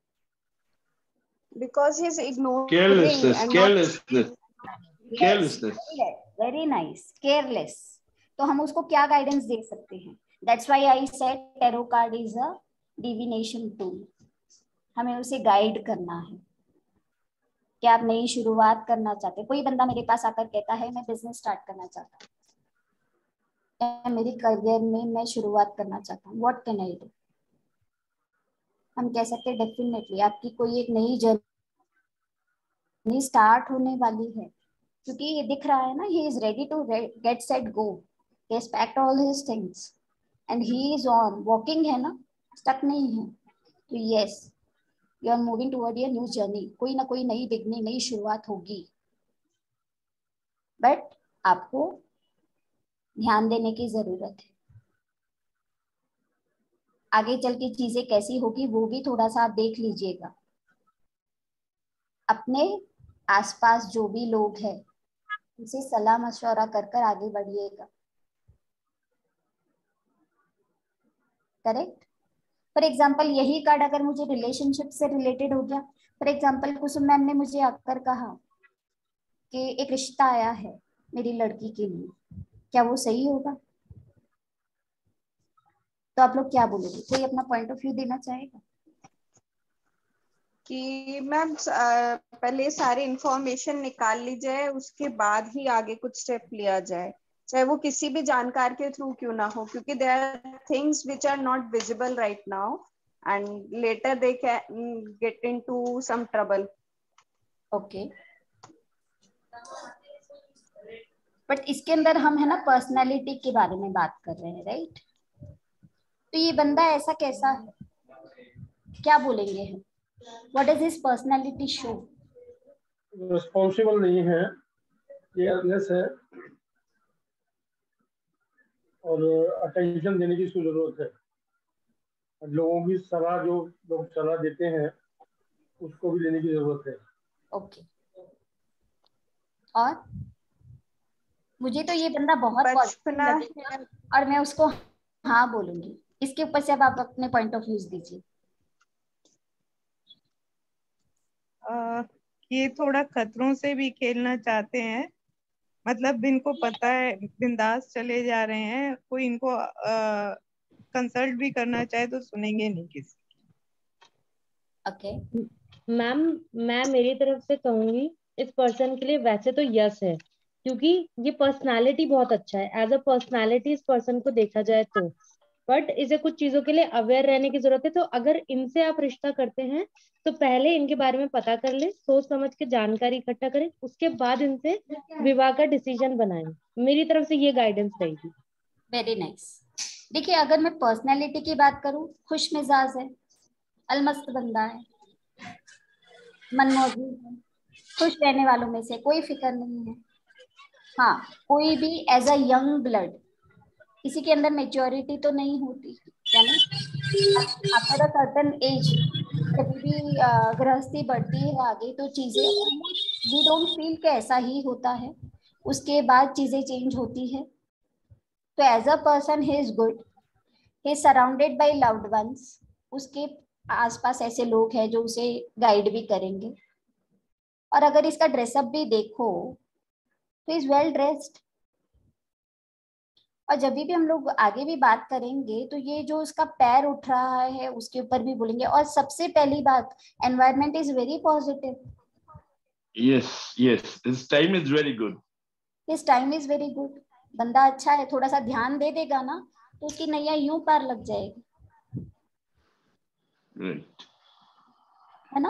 Because he's ignoring Carelessness, and carelessness, not carelessness. Very nice, careless. तो हम उसको क्या गाइडेंस दे सकते हैं? That's why I said tarot card is a divination tool. हमें उसे गाइड करना है कि आप नई शुरुआत करना चाहते हैं। कोई बंदा मेरे पास आकर कहता है मैं बिजनेस स्टार्ट करना चाहता हूँ, मेरी करियर में मैं शुरुआत करना चाहता हूँ, व्हाट कैन आई डू? हम कह सकते हैं डेफिनेटली आपकी कोई एक नई जर्नी स्टार्ट होने वाली है, क्योंकि ये दिख रहा है ना, he is ready to get set go, he has packed all his things and he is on walking है ना, स्टक नहीं है। तो yes, you are moving toward your new journey. कोई ना कोई नई बिगनिंग, नई शुरुआत होगी, बट आपको ध्यान देने की जरूरत है। आगे चल के चीजें कैसी होगी वो भी थोड़ा सा आप देख लीजिएगा। अपने आसपास जो भी लोग हैं उनसे सलाह मशवरा कर कर आगे बढ़िएगा। करेक्ट? फॉर एग्जाम्पल यही कार्ड अगर मुझे रिलेशनशिप से रिलेटेड हो गया, फॉर एग्जाम्पल कुसुम मैम ने मुझे आकर कहा कि एक रिश्ता आया है मेरी लड़की के लिए, क्या वो सही होगा? तो आप लोग क्या बोलोगे? कोई अपना पॉइंट ऑफ व्यू देना चाहेगा? कि मैम पहले सारी इंफॉर्मेशन निकाल ली जाए, उसके बाद ही आगे कुछ स्टेप लिया जाए, चाहे वो किसी भी जानकार के थ्रू क्यों ना हो, क्योंकि there are things which are not visible right now and later they can get into some trouble. Okay, but इसके अंदर हम है ना पर्सनालिटी के बारे में बात कर रहे हैं, राइट? तो ये बंदा ऐसा कैसा है, क्या बोलेंगे हम? What is his personality show? Responsible नहीं है, केयरलेस है और अटेंशन देने की इसको जरूरत है। लोगों की सलाह, जो लोग सलाह देते हैं उसको भी लेने की जरूरत है। ओके, और मुझे तो ये बंदा बहुत पॉजिटिव लगेगा और मैं उसको हाँ बोलूंगी। इसके ऊपर से अब आप अपने पॉइंट ऑफ व्यूज दीजिए। ये थोड़ा खतरों से भी खेलना चाहते हैं, मतलब इनको पता है बिंदास चले जा रहे हैं, कोई इनको कंसल्ट भी करना चाहे तो सुनेंगे नहीं किसी। ओके मैम, मैं मेरी तरफ से कहूंगी इस पर्सन के लिए वैसे तो यस है, क्योंकि ये पर्सनालिटी बहुत अच्छा है। एज अ पर्सनालिटी इस पर्सन को देखा जाए तो, बट इसे कुछ चीजों के लिए अवेयर रहने की जरूरत है। तो अगर इनसे आप रिश्ता करते हैं तो पहले इनके बारे में पता कर ले, सोच समझ के जानकारी इकट्ठा करें, उसके बाद इनसे विवाह का डिसीजन बनाएं। मेरी तरफ से ये गाइडेंस रहेगी। Very nice. देखिए, अगर मैं पर्सनालिटी की बात करूं, खुश मिजाज है, अलमस्त बंदा है, मनमौजी है, खुश रहने वालों में से, कोई फिक्र नहीं है। हाँ, कोई भी एज अ यंग ब्लड, किसी के अंदर मेच्योरिटी तो नहीं होती, यानी आफ्टर अ सर्टेन एज जब भी गृहस्थी बढ़ती है आगे तो चीजें वी डोंट फील कि ऐसा ही होता है, उसके बाद चीजें चेंज होती है। तो as a person he is good, he is surrounded by loved ones, उसके आसपास ऐसे लोग हैं जो उसे गाइड भी करेंगे। और अगर इसका ड्रेसअप भी देखो तो इज वेल ड्रेस्ड। और जब भी हम लोग आगे भी बात करेंगे तो ये जो उसका पैर उठ रहा है उसके ऊपर भी बोलेंगे। और सबसे पहली बात, environment is very positive. Yes, his time is very good. His time is very good. बंदा अच्छा है, थोड़ा सा ध्यान दे देगा ना तो उसकी नैया यूं पार लग जाएगी, Right. है ना?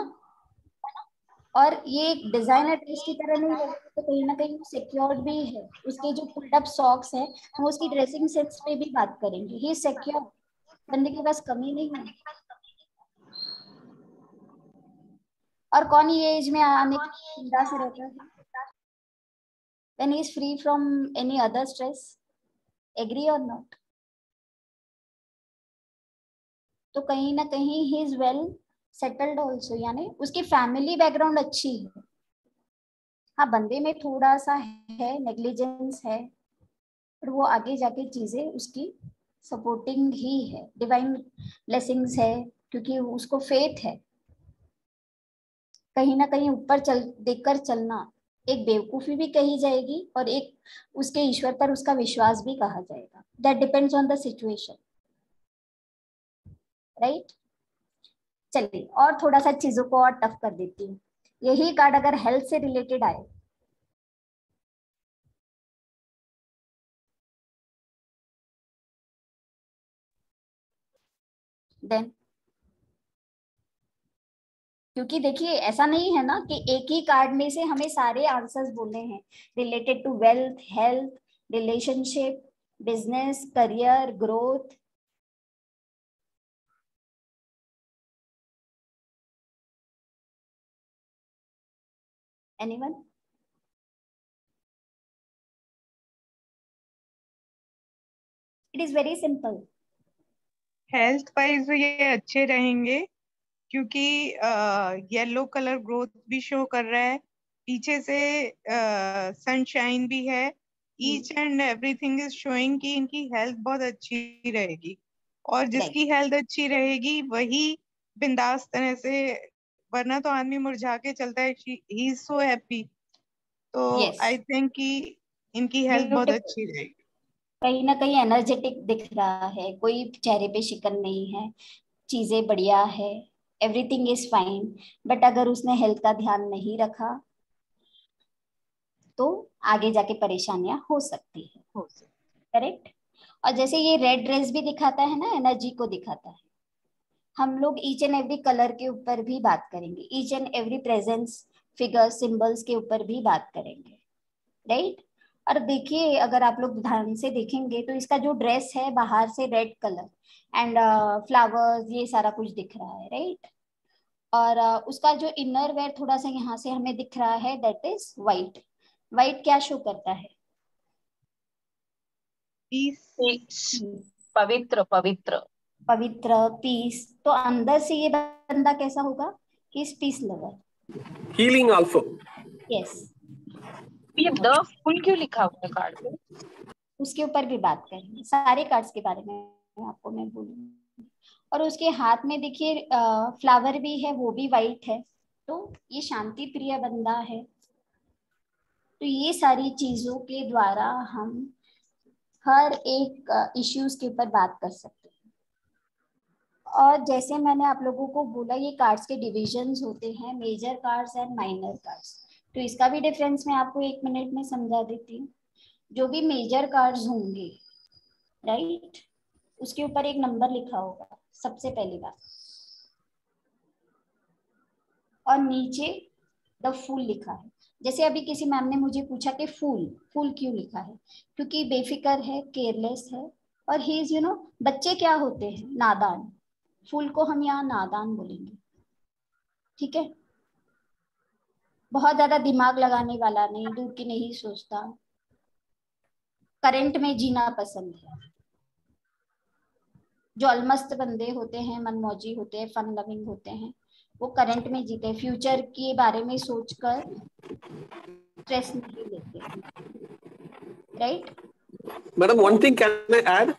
और ये एक डिजाइनर ड्रेस की तरह नहीं है, तो कहीं ना कहीं सिक्योर्ड भी है। उसके जो पुल्ड अप सॉक्स है, हम उसकी ड्रेसिंग सेंस पे भी बात करेंगे। ही सिक्योर, बंदे के पास कमी नहीं है। और कौन ये एज में आने की चिंता से रहता है? when he is free from any other stress, agree or not? तो कहीं ना कहीं he is well settled also, यानी उसकी फैमिली बैकग्राउंड अच्छी है। हाँ, बंदे में थोड़ा सा है, नेग्लिजेंस है, पर वो आगे जाके चीजें उसकी सपोर्टिंग ही है, डिवाइन ब्लेसिंग्स है, क्योंकि उसको फेथ है। कहीं ना कहीं ऊपर देखकर चलना एक बेवकूफी भी कही जाएगी और एक उसके ईश्वर पर उसका विश्वास भी कहा जाएगा। That depends on the situation, right. चलिए और थोड़ा सा चीजों को और टफ कर देती हूँ। यही कार्ड अगर हेल्थ से रिलेटेड आए, देन, क्योंकि देखिए ऐसा नहीं है ना कि एक ही कार्ड में से हमें सारे आंसर्स बोलने हैं related to wealth, health, relationship, business, career, growth. Anyone? It is very simple. Health wise ये अच्छे रहेंगे, क्योंकि येलो कलर ग्रोथ भी शो कर रहा है, पीछे से सनशाइन भी है। Each and everything is showing कि इनकी हेल्थ बहुत अच्छी रहेगी। और जिसकी हेल्थ अच्छी रहेगी वही बिंदास तरह से, वरना तो आदमी मुरझा के चलता है। He is so happy. तो आई थिंक कि इनकी हेल्थ बहुत अच्छी रहेगी। कहीं ना कहीं एनर्जेटिक दिख रहा है, कोई चेहरे पे शिकन नहीं है, चीजें बढ़िया है, एवरीथिंग इज फाइन। बट अगर उसने हेल्थ का ध्यान नहीं रखा तो आगे जाके परेशानियां हो सकती है। करेक्ट। और जैसे ये रेड ड्रेस भी दिखाता है ना, एनर्जी को दिखाता है। हम लोग ईच एंड एवरी कलर के ऊपर भी बात करेंगे, each and every presence, figure, symbols के ऊपर भी बात करेंगे, राइट। और देखिए अगर आप लोग ध्यान से देखेंगे तो इसका जो ड्रेस है बाहर से रेड कलर एंड फ्लावर्स, ये सारा कुछ दिख रहा है, राइट। और उसका जो इनर वेयर थोड़ा सा यहाँ से हमें दिख रहा है, दैट इज व्हाइट। व्हाइट क्या शो करता है? पीस, पवित्र, पवित्र, पवित्र, पीस। तो अंदर से ये बंदा कैसा होगा? कि is peace lover, healing also. Yes. ये द फुल क्यों लिखा हुआ है कार्ड पे? उसके ऊपर भी बात करेंगे, सारे कार्ड्स के बारे में आपको मैं बोलूंगी। और उसके हाथ में देखिए फ्लावर भी है, वो भी वाइट है, तो ये शांति प्रिय बंदा है। तो ये सारी चीजों के द्वारा हम हर एक इश्यूज के ऊपर बात कर सकते हैं। और जैसे मैंने आप लोगों को बोला, ये कार्ड्स के डिविजन्स होते हैं, major cards and minor cards. तो इसका भी डिफरेंस मैं आपको 1 मिनट में समझा देती हूँ। जो भी मेजर कार्ड्स होंगे, राइट, उसके ऊपर एक नंबर लिखा होगा सबसे पहली बात, और नीचे द फूल लिखा है। जैसे अभी किसी मैम ने मुझे पूछा कि फूल फूल क्यों लिखा है, क्योंकि बेफिक्र है, केयरलेस है, और ही इज बच्चे क्या होते हैं? नादान। फूल को हम यहाँ नादान बोलेंगे, ठीक है। बहुत ज्यादा दिमाग लगाने वाला नहीं, दूर की नहीं सोचता, करंट में जीना पसंद है। जो अलमस्त बंदे होते हैं, मनमौजी होते हैं, फन लविंग होते हैं, वो करंट में जीते हैं, फ्यूचर के बारे में सोचकर स्ट्रेस नहीं लेते, right. Madam, one thing can I add?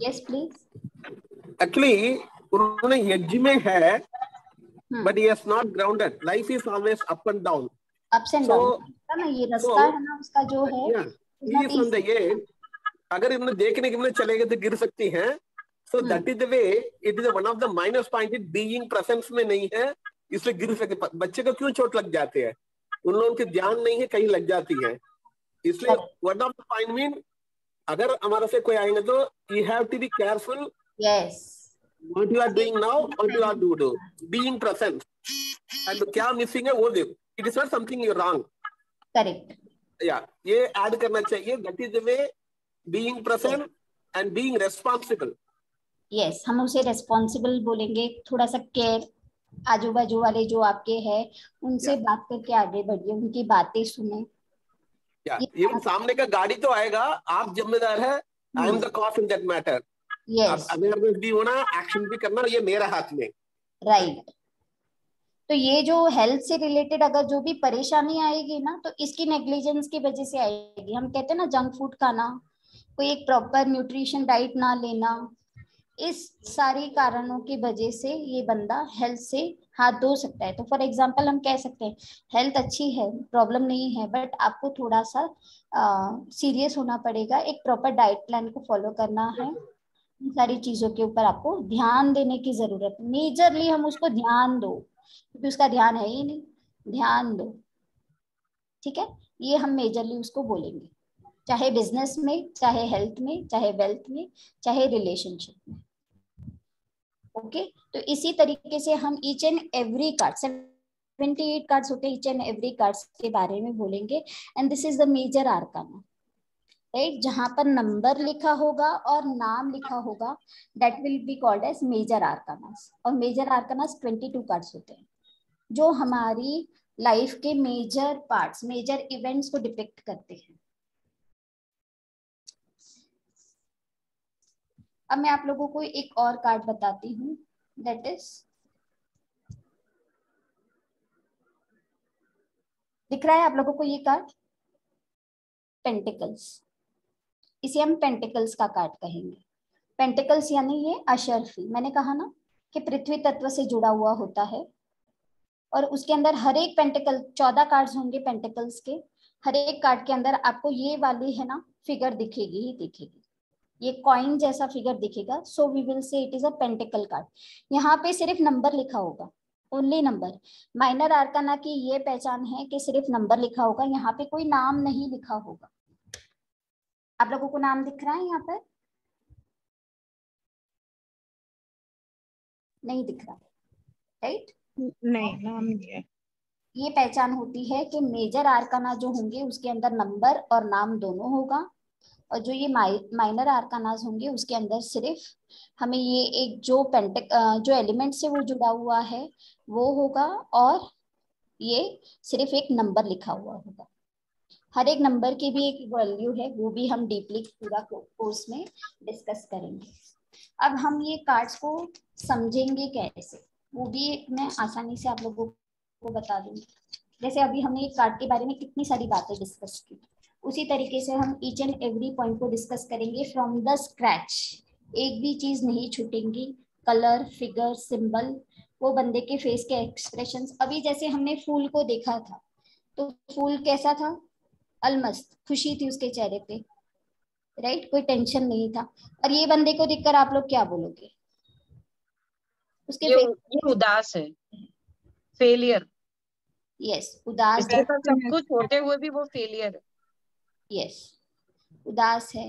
Yes please. Actually उन्होंने एज में है, but he is not grounded. Life is always up and down, ups and down ना, ये रास्ता है ना उसका जो है, he is on the edge. अगर इन्होंने देखने के लिए चले गए तो गिर सकती हैं। So that is the way. It is one of the minus point. It being presence में नहीं है, इसलिए गिर सके। बच्चे को क्यों चोट लग जाती है? उन लोगों के ध्यान नहीं है, कहीं लग जाती है। इसलिए one of the point mean, अगर हमारे से कोई आएंगे तो you have to be careful. Yes. What you are doing now, what you are do. Being present. And क्या मिसिंग है वो देखो। It is not something you're wrong. Correct, Yeah, ये ऐड करना चाहिए. That is the way being present and being responsible. Yes, हम उसे responsible बोलेंगे. थोड़ा सा केयर, आजू बाजू वाले जो आपके हैं उनसे बात करके आगे बढ़िए, उनकी बातें सुने. इवन सामने का गाड़ी तो आएगा, आप जिम्मेदार है. I am the cause in that matter. Yes, awareness भी होना, एक्शन भी करना, ये मेरा हाथ में. राइट. तो ये जो हेल्थ से रिलेटेड अगर जो भी परेशानी आएगी ना, तो इसकी नेग्लिजेंस की वजह से आएगी. हम कहते हैं ना जंक फूड खाना, कोई एक प्रॉपर न्यूट्रिशन डाइट ना लेना, इस सारी कारणों की वजह से ये बंदा हेल्थ से हाथ धो सकता है. तो फॉर एग्जांपल हम कह सकते हैं हेल्थ अच्छी है, प्रॉब्लम नहीं है, बट आपको थोड़ा सा सीरियस होना पड़ेगा. एक प्रॉपर डाइट प्लान को फॉलो करना है. इन सारी चीजों के ऊपर आपको ध्यान देने की जरूरत है. मेजरली हम उसको ध्यान दो, क्योंकि उसका ध्यान है ही नहीं. ध्यान दो, ठीक है. ये हम मेजरली उसको बोलेंगे, चाहे बिजनेस में, चाहे हेल्थ में, चाहे वेल्थ में, चाहे रिलेशनशिप में. ओके, तो इसी तरीके से हम each and every card, 78 cards होते हैं, ईच एंड एवरी कार्ड्स के बारे में बोलेंगे. And this is the major arcana, right. जहां पर नंबर लिखा होगा और नाम लिखा होगा, that will be called as major arcanas. और मेजर आर्कानास 22 कार्ड्स होते हैं जो हमारी लाइफ के मेजर पार्ट्स, मेजर इवेंट्स को डिपिक्ट करते हैं. अब मैं आप लोगों को एक और कार्ड बताती हूँ, दैट इज, दिख रहा है आप लोगों को ये कार्ड, पेंटिकल्स. इसे हम पेंटिकल्स का कार्ड कहेंगे. पेंटिकल्स यानी ये अशरफी, मैंने कहा ना कि पृथ्वी तत्व से जुड़ा हुआ होता है. और उसके अंदर हर एक पेंटिकल, 14 कार्ड्स होंगे पेंटिकल्स के. हर एक कार्ड के अंदर आपको ये वाली है ना फिगर दिखेगी ही दिखेगी, ये कॉइन जैसा फिगर दिखेगा. So we will say it is a pentacle card. यहाँ पे सिर्फ नंबर लिखा होगा, ओनली नंबर. माइनर आर्काना की ये पहचान है कि सिर्फ नंबर लिखा होगा, यहाँ पे कोई नाम नहीं लिखा होगा. आप लोगों को नाम दिख रहा है यहाँ पर? नहीं दिख रहा, राइट? नहीं, नाम नहीं है. ये पहचान होती है कि मेजर आर्काना जो होंगे उसके अंदर नंबर और नाम दोनों होगा, और जो ये माइनर आर्कानास होंगे उसके अंदर सिर्फ हमें ये एक जो जो एलिमेंट से वो जुड़ा हुआ है वो होगा, और ये सिर्फ एक नंबर लिखा हुआ होगा. हर एक नंबर की भी एक वैल्यू है, वो भी हम डीपली पूरा कोर्स में डिस्कस करेंगे. अब हम ये कार्ड्स को समझेंगे कैसे, वो भी मैं आसानी से आप लोगों को बता दूंगी. जैसे अभी हमने एक कार्ड के बारे में कितनी सारी बातें डिस्कस की, उसी तरीके से हम ईच एंड एवरी पॉइंट को डिस्कस करेंगे फ्रॉम द स्क्रैच. एक भी चीज नहीं छूटेंगी. कलर, फिगर, सिंबल, वो बंदे के फेस के एक्सप्रेशंस. अभी जैसे हमने फूल को देखा था, तो फूल कैसा था? अलमस्त, खुशी थी उसके चेहरे पे, राइट. कोई टेंशन नहीं था. और ये बंदे को देखकर आप लोग क्या बोलोगे? उसके ये उदास है, फेलियर. यस, उदास. सब कुछ होते हुए भी वो फेलियर है. यस, उदास है,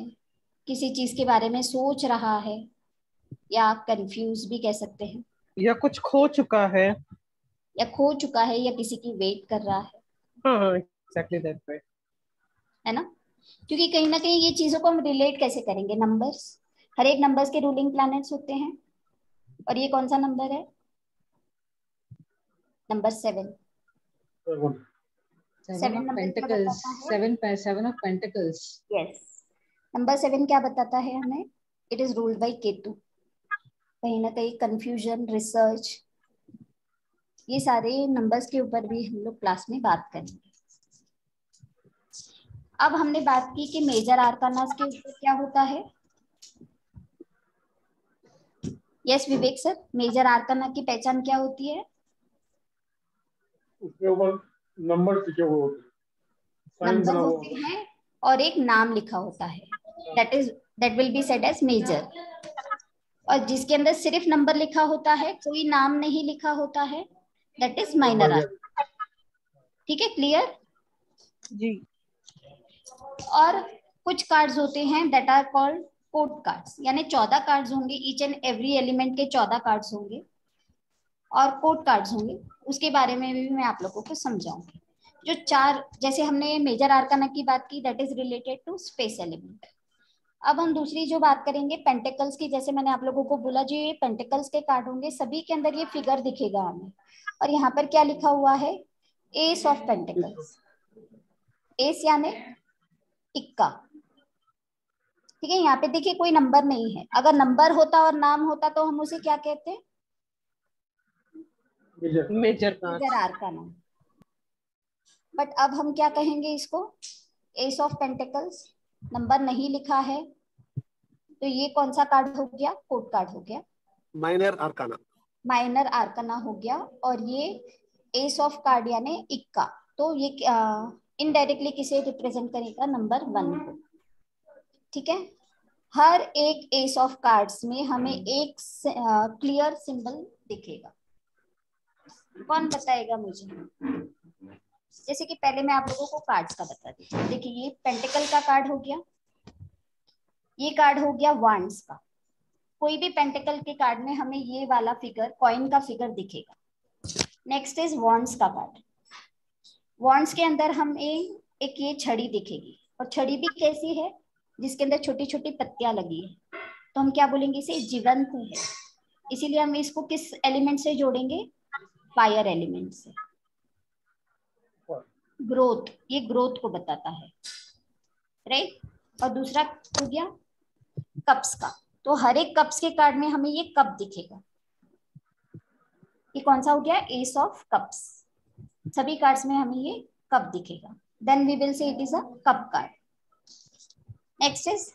किसी चीज के बारे में सोच रहा है, या आप कंफ्यूज भी कह सकते हैं, या कुछ खो चुका है, या खो चुका है, या किसी की वेट कर रहा है. हाँ, एग्जैक्टली दैट वे, है ना. क्योंकि कहीं ना कहीं ये चीजों को हम रिलेट कैसे करेंगे? नंबर्स, हर एक नंबर्स के रूलिंग प्लैनेट्स होते हैं. और ये कौन सा नंबर है? Number 7. 7 pentacles, 7 of pentacles. Yes, number 7 क्या बताता है हमें? It is ruled by Ketu. कहीं ना कहीं कंफ्यूजन, रिसर्च, ये सारे नंबर्स के ऊपर भी हम लोग क्लास में बात करेंगे. अब हमने बात की कि मेजर आर्कानास के ऊपर क्या होता है. यस विवेक सर, मेजर आर्काना की पहचान क्या होती है? उसके ऊपर नंबर लिखे हुए होते हैं, नंबर होते हैं और एक नाम लिखा होता है, that will be said as major. और जिसके अंदर सिर्फ नंबर लिखा होता है, कोई नाम नहीं लिखा होता है, दैट इज माइनर आर्काना. ठीक है, क्लियर जी. और कुछ कार्ड्स होते हैं that are called court cards, यानी 14 कार्ड्स होंगे, ईच एंड एवरी एलिमेंट के 14 कार्ड्स होंगे, और कोड कार्ड्स होंगे. उसके बारे में भी मैं आप लोगों को समझाऊंगी। जो चार, जैसे हमने मेजर आर्काना की बात की, that is related to space element. अब हम दूसरी जो बात करेंगे पेंटिकल्स की, जैसे मैंने आप लोगों को बोला जो ये पेंटिकल्स के कार्ड होंगे सभी के अंदर ये फिगर दिखेगा हमें, और यहाँ पर क्या लिखा हुआ है, एस ऑफ पेंटिकल्स। एस यानी इक्का, ठीक है। यहाँ पे देखिए कोई नंबर नहीं है, अगर नंबर होता और नाम होता तो हम उसे क्या कहते हैं, मेजर आर्काना। बट अब हम क्या कहेंगे इसको, एस ऑफ पेंटिकल्स। नंबर नहीं लिखा है तो ये कौन सा कार्ड हो गया, कोड कार्ड हो गया, माइनर आर्काना। माइनर आर्काना हो गया। और ये एस ऑफ कार्ड यानी इक्का, तो ये इनडायरेक्टली किसे रिप्रेजेंट करेगा, नंबर 1 को, ठीक है। हर एक एस ऑफ कार्ड्स में हमें एक क्लियर सिंबल दिखेगा। कौन बताएगा मुझे, जैसे कि पहले मैं आप लोगों को कार्ड्स का बता देती हूँ। देखिए ये पेंटिकल का कार्ड हो गया, ये कार्ड हो गया वांड्स का। कोई भी पेंटिकल के कार्ड में हमें ये वाला फिगर, कॉइन का फिगर दिखेगा। नेक्स्ट इज वांड्स का कार्ड। वांड्स के अंदर हमें एक ये छड़ी दिखेगी, और छड़ी भी कैसी है, जिसके अंदर छोटी छोटी पत्तियां लगी है, तो हम क्या बोलेंगे, इसे जीवंत है। इसीलिए हम इसको किस एलिमेंट से जोड़ेंगे, फायर एलिमेंट से। ग्रोथ, ये ग्रोथ को बताता है, राइट। और दूसरा हो गया कप्स का, तो हर एक कप्स के कार्ड में हमें ये कप दिखेगा। ये कौन सा हो गया, एस ऑफ कप्स। सभी कार्ड्स में हमें ये कप दिखेगा, then we will say it is a cup card. Next is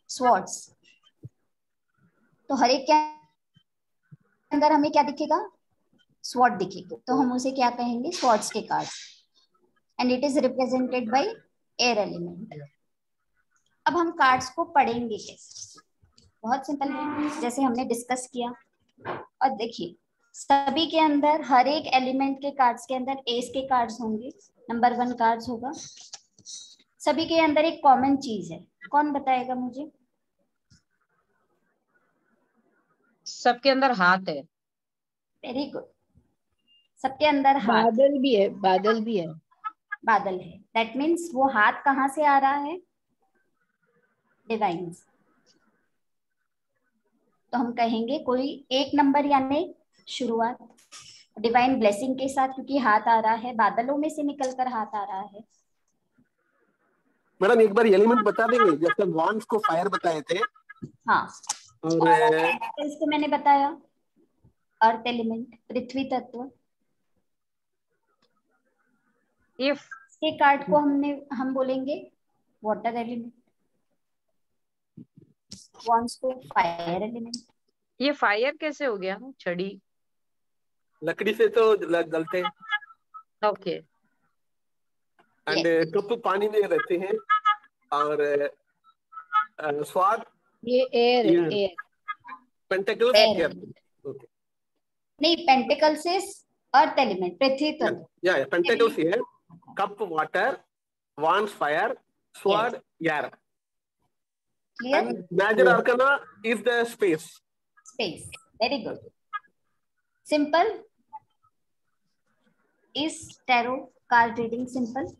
swords, तो हर एक के अंदर हमें क्या दिखेगा, स्वॉर्ड दिखेगा, तो हम उसे क्या कहेंगे, स्वॉर्ड्स के card, and it is represented by air element. अब हम कार्ड्स को पढ़ेंगे कैसे, बहुत सिंपल है, जैसे हमने डिस्कस किया। और देखिए सभी के अंदर, हर एक एलिमेंट के कार्ड्स के अंदर एस के कार्ड्स होंगे, नंबर 1 कार्ड्स होगा। सभी के अंदर एक कॉमन चीज है, कौन बताएगा मुझे, सबके अंदर हाथ है। वेरी गुड, सबके अंदर हाथ, बादल भी है, बादल भी है, बादल है। दैट मीन्स वो हाथ कहाँ से आ रहा है, डिवाइन। तो हम कहेंगे कोई एक नंबर यानी शुरुआत डिवाइन ब्लेसिंग के साथ, क्योंकि हाथ आ रहा है, बादलों में से निकलकर हाथ आ रहा है। मैडम एक बार एलिमेंट बता देंगे, जैसे वॉन्ड्स को फायर बताए थे। हाँ, और इसको मैंने बताया अर्थ एलिमेंट, पृथ्वी तत्व। इफ के कार्ड को हम बोलेंगे वाटर एलिमेंट, वॉन्ड्स को फायर एलिमेंट। ये फायर कैसे हो गया, छड़ी लकड़ी से तो जलते हैं। ओके। एंड कप पानी में रहते हैं, और स्वाद ये air, air pentacles air. Okay, नहीं, पेंटिकल्स इज अर्थ एलिमेंट, पृथ्वी तत्व। या pentacles air, cup water, wands fire, sword air. Clear? And major arcana is the space. Space. Very good. Simple. Is tarot card reading simple?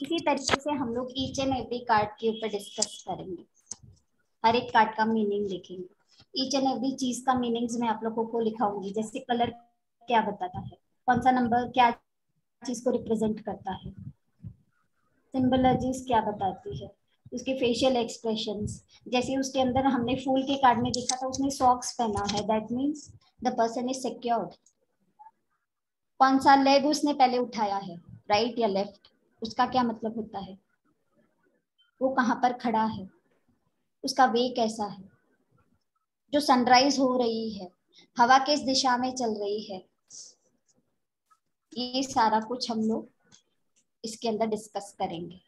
इसी तरीके से हम लोग each and every card के ऊपर डिस्कस करेंगे, हर एक कार्ड का मीनिंग देखेंगे। ईच एंड एवरी चीज का मीनिंग्स मैं आप लोगों को लिखाऊंगी, जैसे कलर क्या बताता है, कौन सा नंबर क्या चीज को रिप्रेजेंट करता है, सिंबोलॉजीज क्या बताती है, उसके फेशियल एक्सप्रेशंस। जैसे उसके अंदर हमने फूल के कार्ड में देखा था, उसने सॉक्स पहना है, that means the person is secured. कौन सा लेग उसने पहले उठाया है, राइट या लेफ्ट, उसका क्या मतलब होता है, वो कहाँ पर खड़ा है, उसका वे कैसा है, जो सनराइज हो रही है, हवा किस दिशा में चल रही है, ये सारा कुछ हम लोग इसके अंदर डिस्कस करेंगे।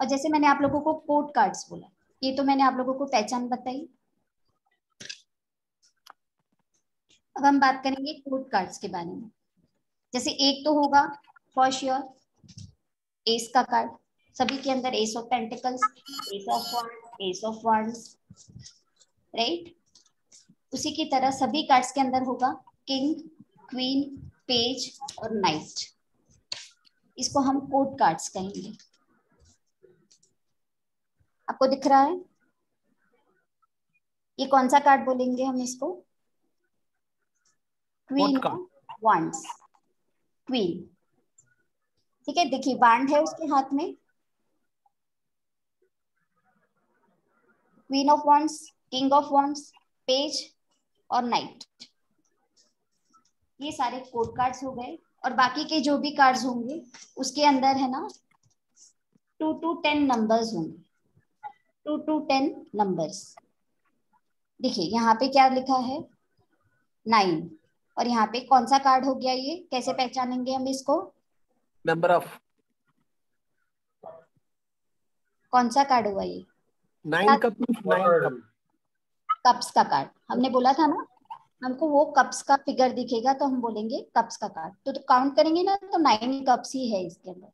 और जैसे मैंने आप लोगों को कोड कार्ड्स बोला, ये तो मैंने आप लोगों को पहचान बताई। अब हम बात करेंगे कोड कार्ड्स के बारे में। जैसे एक तो होगा फॉर श्योर एस का कार्ड, सभी के अंदर S of pentacles, S of wands, S of wands, right. उसी की तरह सभी कार्ड्स के अंदर होगा किंग, क्वीन, पेज और नाइट। इसको हम कोड कार्ड्स कहेंगे। आपको दिख रहा है? ये कौन सा कार्ड बोलेंगे हम इसको? Queen of wands, queen. ठीक है, देखिए वांड है उसके हाथ में, queen of wands, king of wands, page और नाइट। ये सारे कोड कार्ड्स हो गए। और बाकी के जो भी कार्ड्स होंगे उसके अंदर है ना 2 to 10 नंबर्स होंगे, 2 to 10 नंबर्स। देखिए यहाँ पे क्या लिखा है 9, और यहाँ पे कौन सा कार्ड हो गया, ये कैसे पहचानेंगे हम इसको? नंबर ऑफ, कौन सा कार्ड हुआ ये? 9 कप्स का कार्ड। हमने बोला था ना हमको वो कप्स का फिगर दिखेगा तो हम बोलेंगे कप्स का कार्ड। तो काउंट करेंगे ना तो 9 कप्स ही है इसके अंदर,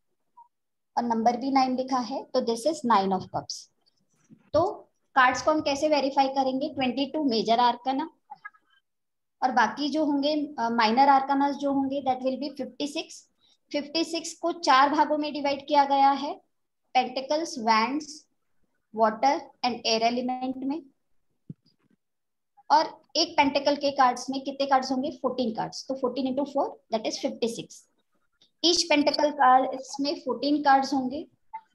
और नंबर भी 9 लिखा है, तो दिस इज 9 ऑफ कप्स। तो कार्ड्स को हम कैसे वेरीफाई करेंगे? 22 मेजर आर्काना, और बाकी जो होंगे माइनर आर्काना जो होंगे दैट विल बी 56। 56 को 4 भागों में डिवाइड किया गया है, pentacles, wands, water and air element में। और एक पेंटिकल के कार्ड्स में कितने कार्ड्स होंगे? 14 कार्ड्स। तो 14 into 4 that is 56। Each pentacle cards में 14 कार्ड्स होंगे।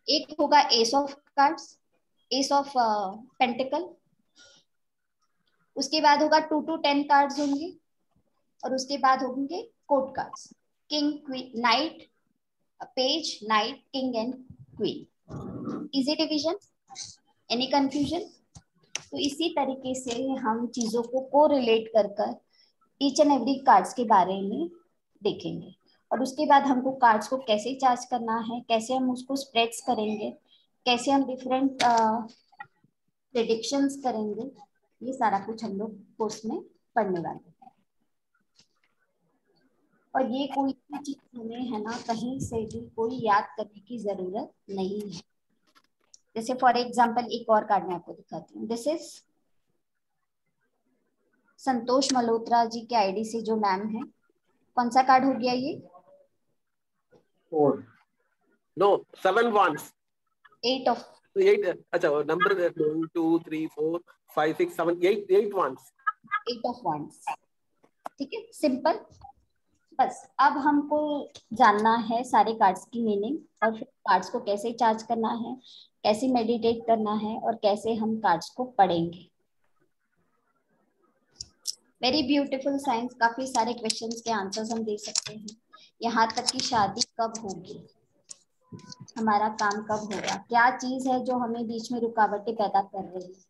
एक होगा S of cards, S of pentacle. उसके बाद होगा 2 to 10 कार्ड्स होंगे, और उसके बाद होंगे code cards, king, queen, night, page, night, king and queen. Easy division? Any confusion? तो इसी तरीके से हम चीजों को कोरिलेट कर कर ईच एंड एवरी कार्ड्स के बारे में देखेंगे। और उसके बाद हमको कार्ड्स को कैसे चार्ज करना है, कैसे हम उसको स्प्रेड्स करेंगे, कैसे हम डिफरेंट प्रेडिक्शंस करेंगे, ये सारा कुछ हम लोग कोर्स में पढ़ने वाले हैं। और ये कोई भी चीज हमें है ना कहीं से भी कोई याद करने की जरूरत नहीं है। जैसे फॉर एग्जाम्पल एक और कार्ड मैं आपको दिखाती हूँ। दिस इज संतोष मल्होत्रा जी के आईडी से जो मैम है। कौन सा कार्ड हो गया ये? No 7 wands, 8 of 8। अच्छा नंबर 1 2 3 4 5 6 7 8 wands, 8 ऑफ वांड्स। ठीक है, सिंपल। बस अब हमको जानना है सारे कार्ड्स की मीनिंग, और फिर कार्ड्स को कैसे चार्ज करना है, कैसे मेडिटेट करना है, और कैसे हम कार्ड्स को पढ़ेंगे। Very beautiful science. काफी सारे क्वेश्चंस के आंसर्स हम दे सकते हैं। यहाँ तक कि शादी कब होगी, हमारा काम कब होगा, क्या चीज है जो हमें बीच में रुकावटें पैदा कर रही है।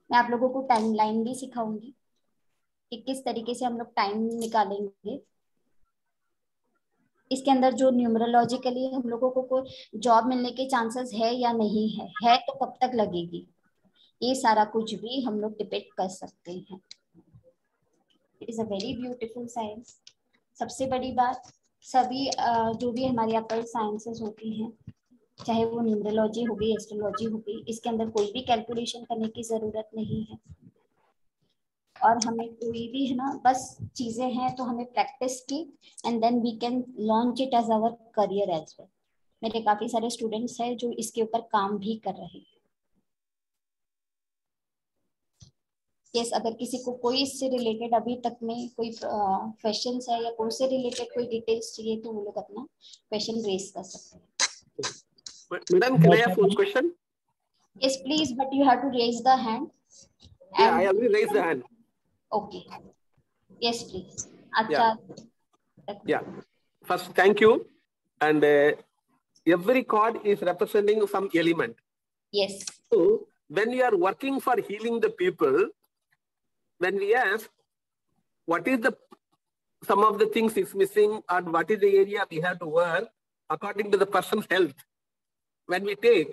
मैं आप लोगों को टाइमलाइन भी सिखाऊंगी कि किस तरीके से हम लोग टाइम निकालेंगे। इसके अंदर जो न्यूमरोलॉजिकली हम लोगों को कोई जॉब मिलने के चांसेस है या नहीं है तो कब तक लगेगी, ये सारा कुछ भी हम लोग डिपेंड कर सकते हैं। It is a very beautiful science. सबसे बड़ी बात, सभी जो भी हमारी अकल साइंसेस होती हैं, चाहे वो न्यूमरोलॉजी होगी, एस्ट्रोलॉजी होगी, इसके अंदर कोई भी कैलकुलेशन करने की जरूरत नहीं है। और हमें कोई भी है ना बस चीजें हैं तो हमें प्रैक्टिस की and then we can launch it as our career as well. मेरे काफी सारे स्टूडेंट्स हैं जो इसके ऊपर काम भी कर रहे हैं। यस, अगर किसी को कोई इससे रिलेटेड अभी तक में कोई क्वेश्चंस है या कोई से रिलेटेड कोई डिटेल्स चाहिए तो वो लोग अपना क्वेश्चन रेज कर सकते हैं। Madam, can I ask one question? Yes, please, but you have to raise the hand. Yeah, I already raised the hand. Okay. Yes, please. Yeah. First, thank you. And every card is representing some element. Yes. So when we are working for healing the people, when we ask what is the some of the things is missing and what is the area we have to work according to the person's health. When we take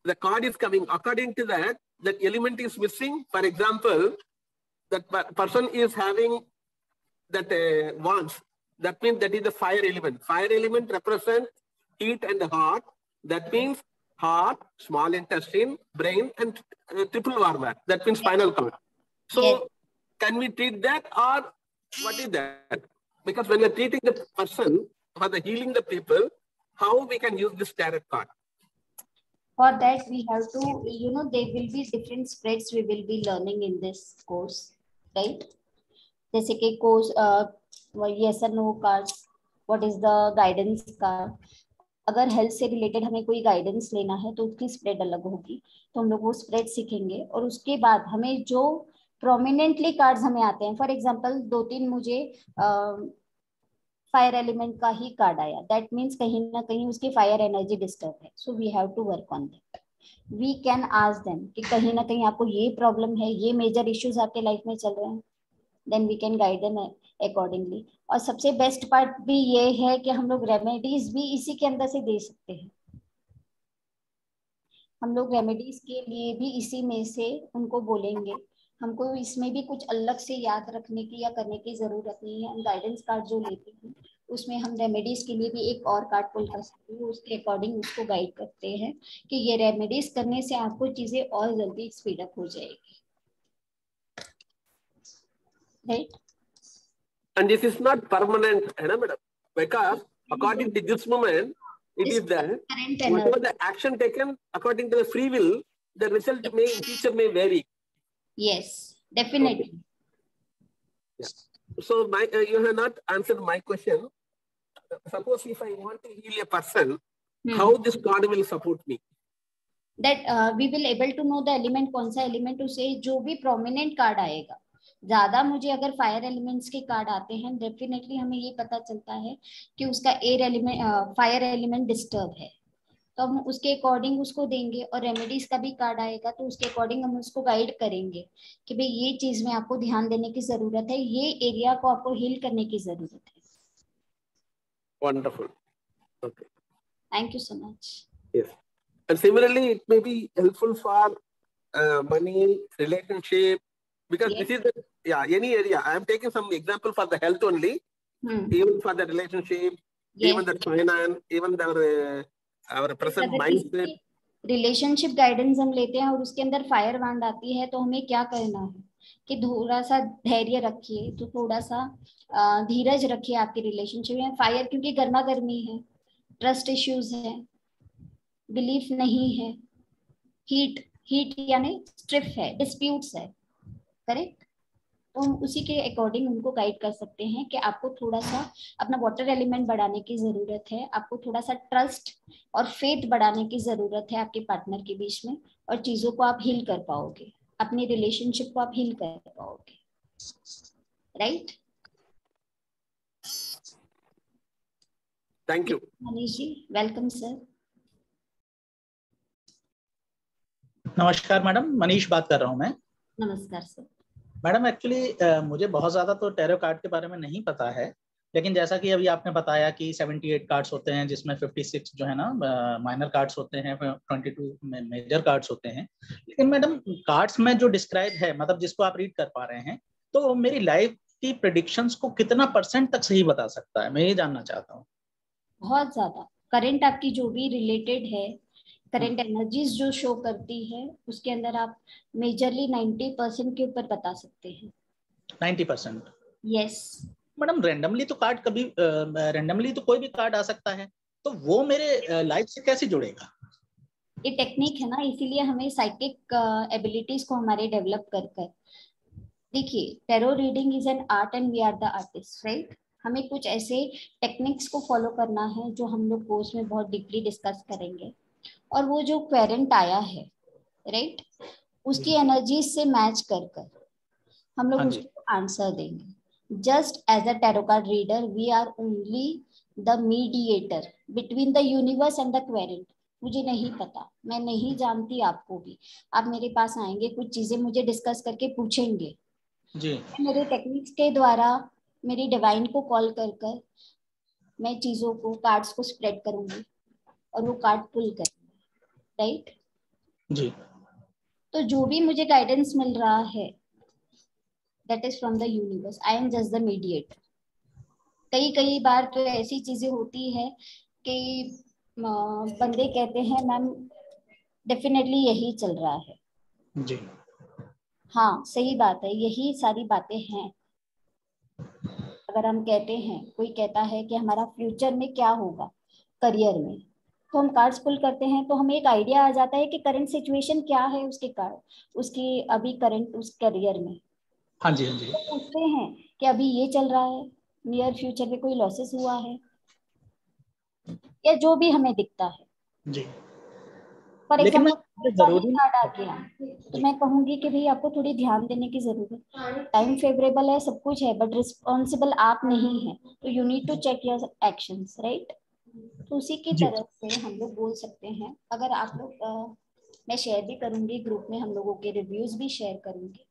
the card is coming according to that element is missing. For example, that person is having that wants. That means that is the fire element. Fire element represents heat and the heart. That means heart, small intestine, brain, and triple warmer. That means spinal cord. So can we treat that, or what is that? Because when we are treating the person for the healing the people, how we can use this tarot card? For that, we have to, there will be different spreads we will be learning in this course, right? जैसे कि course yes or no cards, what is the guidance card. अगर health से related हमें कोई guidance लेना है तो उसकी स्प्रेड अलग होगी, तो हम लोग वो स्प्रेड सीखेंगे। और उसके बाद हमें जो प्रोमिनेंटली कार्ड्स हमें आते हैं, फॉर एग्जांपल 2-3 मुझे फायर एलिमेंट का ही कार्ड आया, दैट मीन्स कहीं ना कहीं उसकी फायर एनर्जी डिस्टर्ब है, so we have to work on that. We can ask them कि कहीं ना कहीं आपको ये प्रॉब्लम है, ये मेजर इश्यूज आपके लाइफ में चल रहे हैं, then we can guide them accordingly. और सबसे बेस्ट पार्ट भी ये है कि हम लोग रेमेडीज भी इसी के अंदर से दे सकते हैं। हम लोग रेमेडीज के लिए भी इसी में से उनको बोलेंगे, हमको इसमें भी कुछ अलग से याद रखने की या करने की जरूरत नहीं है। हम गाइडेंस कार्ड जो लेते हैं उसमें हम रेमेडीज के लिए भी एक और कार्ड पुल कर सकते हैं, उसके अकॉर्डिंग उसको गाइड करते हैं कि ये रेमेडीज करने से आपको चीजें और जल्दी स्पीड अप हो जाएगी, right? And this is not permanent, है ना madam? Because according to this moment, it is that whatever the action taken according to the free will, the result may in future may vary. Yes, definitely. Okay. Yeah. So you have not answered my question. Suppose if I want to heal a person, how this card will support me? That we will able to know the element, कौन सा element उसे जो भी prominent card आएगा। ज्यादा मुझे अगर fire elements के कार्ड आते हैं, डेफिनेटली हमें ये पता चलता है कि उसका air element, fire element disturb है, तो हम उसके अकॉर्डिंग उसको देंगे। और रेमेडीज का भी कार्ड आएगा तो उसके अकॉर्डिंग हम उसको गाइड करेंगे कि भाई ये चीज में आपको ध्यान देने की जरूरत है, ये एरिया को आपको हील करने की जरूरत है। Wonderful. Okay. Thank you so much. Yes. And similarly, it may be helpful for money, relationship, because this is any area. I am taking some example for the health only, even for the relationship, even the finance, even our present mindset. Relationship guidance हम लेते हैं और उसके अंदर fire वांड आती है, तो हमें क्या करना है कि थोड़ा सा धैर्य रखिए, तो थोड़ा सा धीरज रखिए आपके रिलेशनशिप में। फायर क्योंकि गर्मा गर्मी है, ट्रस्ट इश्यूज है, बिलीफ नहीं है, हीट यानी स्ट्रिफ है, डिस्प्यूट्स है, करेक्ट? तो हम उसी के अकॉर्डिंग उनको गाइड कर सकते हैं कि आपको थोड़ा सा अपना वाटर एलिमेंट बढ़ाने की जरूरत है, आपको थोड़ा सा ट्रस्ट और फेथ बढ़ाने की जरूरत है आपके पार्टनर के बीच में, और चीजों को आप हील कर पाओगे, अपनी रिलेशनशिप को आप हील कर पाओगे, right? Thank you Manish ji, welcome sir. नमस्कार मैडम, मनीष बात कर रहा हूँ मैं। नमस्कार सर। मैडम एक्चुअली मुझे बहुत ज़्यादा तो टैरो कार्ड के बारे में नहीं पता है, लेकिन जैसा कि अभी आपने बताया कि 78 कार्ड्स होते हैं, जिसमें 56 जो है ना माइनर कार्ड्स होते हैं, 22 मेजर कार्ड्स होते हैं। लेकिन मैडम कार्ड्स में जो डिस्क्राइब है, मतलब जिसको आप रीड कर पा रहे हैं, तो मेरी लाइफ की प्रेडिक्शंस को कितना % तक सही बता सकता है, मैं ये जानना चाहता हूँ। बहुत ज्यादा। करंट आपकी जो भी रिलेटेड है, करंट एनर्जीज जो शो करती है, उसके अंदर आप मेजरली 90% के ऊपर बता सकते हैं। 90%? Yes madam. रेंडमली तो कार्ड कभी रेंडमली तो कोई भी कार्ड आ सकता है, तो वो मेरे लाइफ से कैसे जुड़ेगा? ये टेक्निक है ना, इसीलिए हमें साइकिक एबिलिटीज को हमारे डेवलप कर देखिए, tarot reading is an art and we are the artist, right? हमें कुछ ऐसे टेक्निक्स को फॉलो करना है जो हम लोग कोर्स में बहुत डीपली डिस्कस करेंगे, और वो जो क्वेरेंट आया है, राइट, उसकी एनर्जी से मैच कर हम लोग उसको आंसर देंगे। Just as a tarot card reader we are only the mediator between the universe and the querent. मुझे नहीं पता, मैं नहीं जानती, आपको भी, आप मेरे पास आएंगे, कुछ चीजें मुझे डिस्कस करके पूछेंगे जी। मेरे टेक्निक्स के द्वारा मेरी डिवाइन को कॉल कर मैं चीजों को, कार्ड्स को स्प्रेड करूंगी और वो कार्ड पुल करेंगे, राइट जी। तो जो भी मुझे गाइडेंस मिल रहा है, that is from the universe, I am just the mediator. कई बार तो ऐसी चीजें होती है कि बंदे कहते हैं मैम डेफिनेटली यही चल रहा है जी, हाँ सही बात है, यही सारी बातें हैं। अगर हम कहते हैं, कोई कहता है कि हमारा फ्यूचर में क्या होगा करियर में, तो हम कार्ड्स पुल करते हैं तो हमें एक आइडिया आ जाता है कि करंट सिचुएशन क्या है उसके कार्ड, उसकी अभी करंट उस करियर में। हाँ जी, हाँ जी। तो पूछते हैं कि अभी ये चल रहा है, नियर फ्यूचर में कोई लॉसेस हुआ है, या जो भी हमें दिखता है जी। फॉर लेकिन एग्जाम्पल जरूरी कार्ड आ गया तो मैं कहूंगी कि भाई आपको थोड़ी ध्यान देने की जरूरत है। टाइम फेवरेबल है, सब कुछ है, बट रिस्पॉन्सिबल आप नहीं है, तो you need to check your actions, right. तो उसी की तरह से हम लोग बोल सकते हैं, अगर आप लोग मैं शेयर भी करूंगी ग्रुप में, हम लोगों के रिव्यूज भी शेयर करूंगी।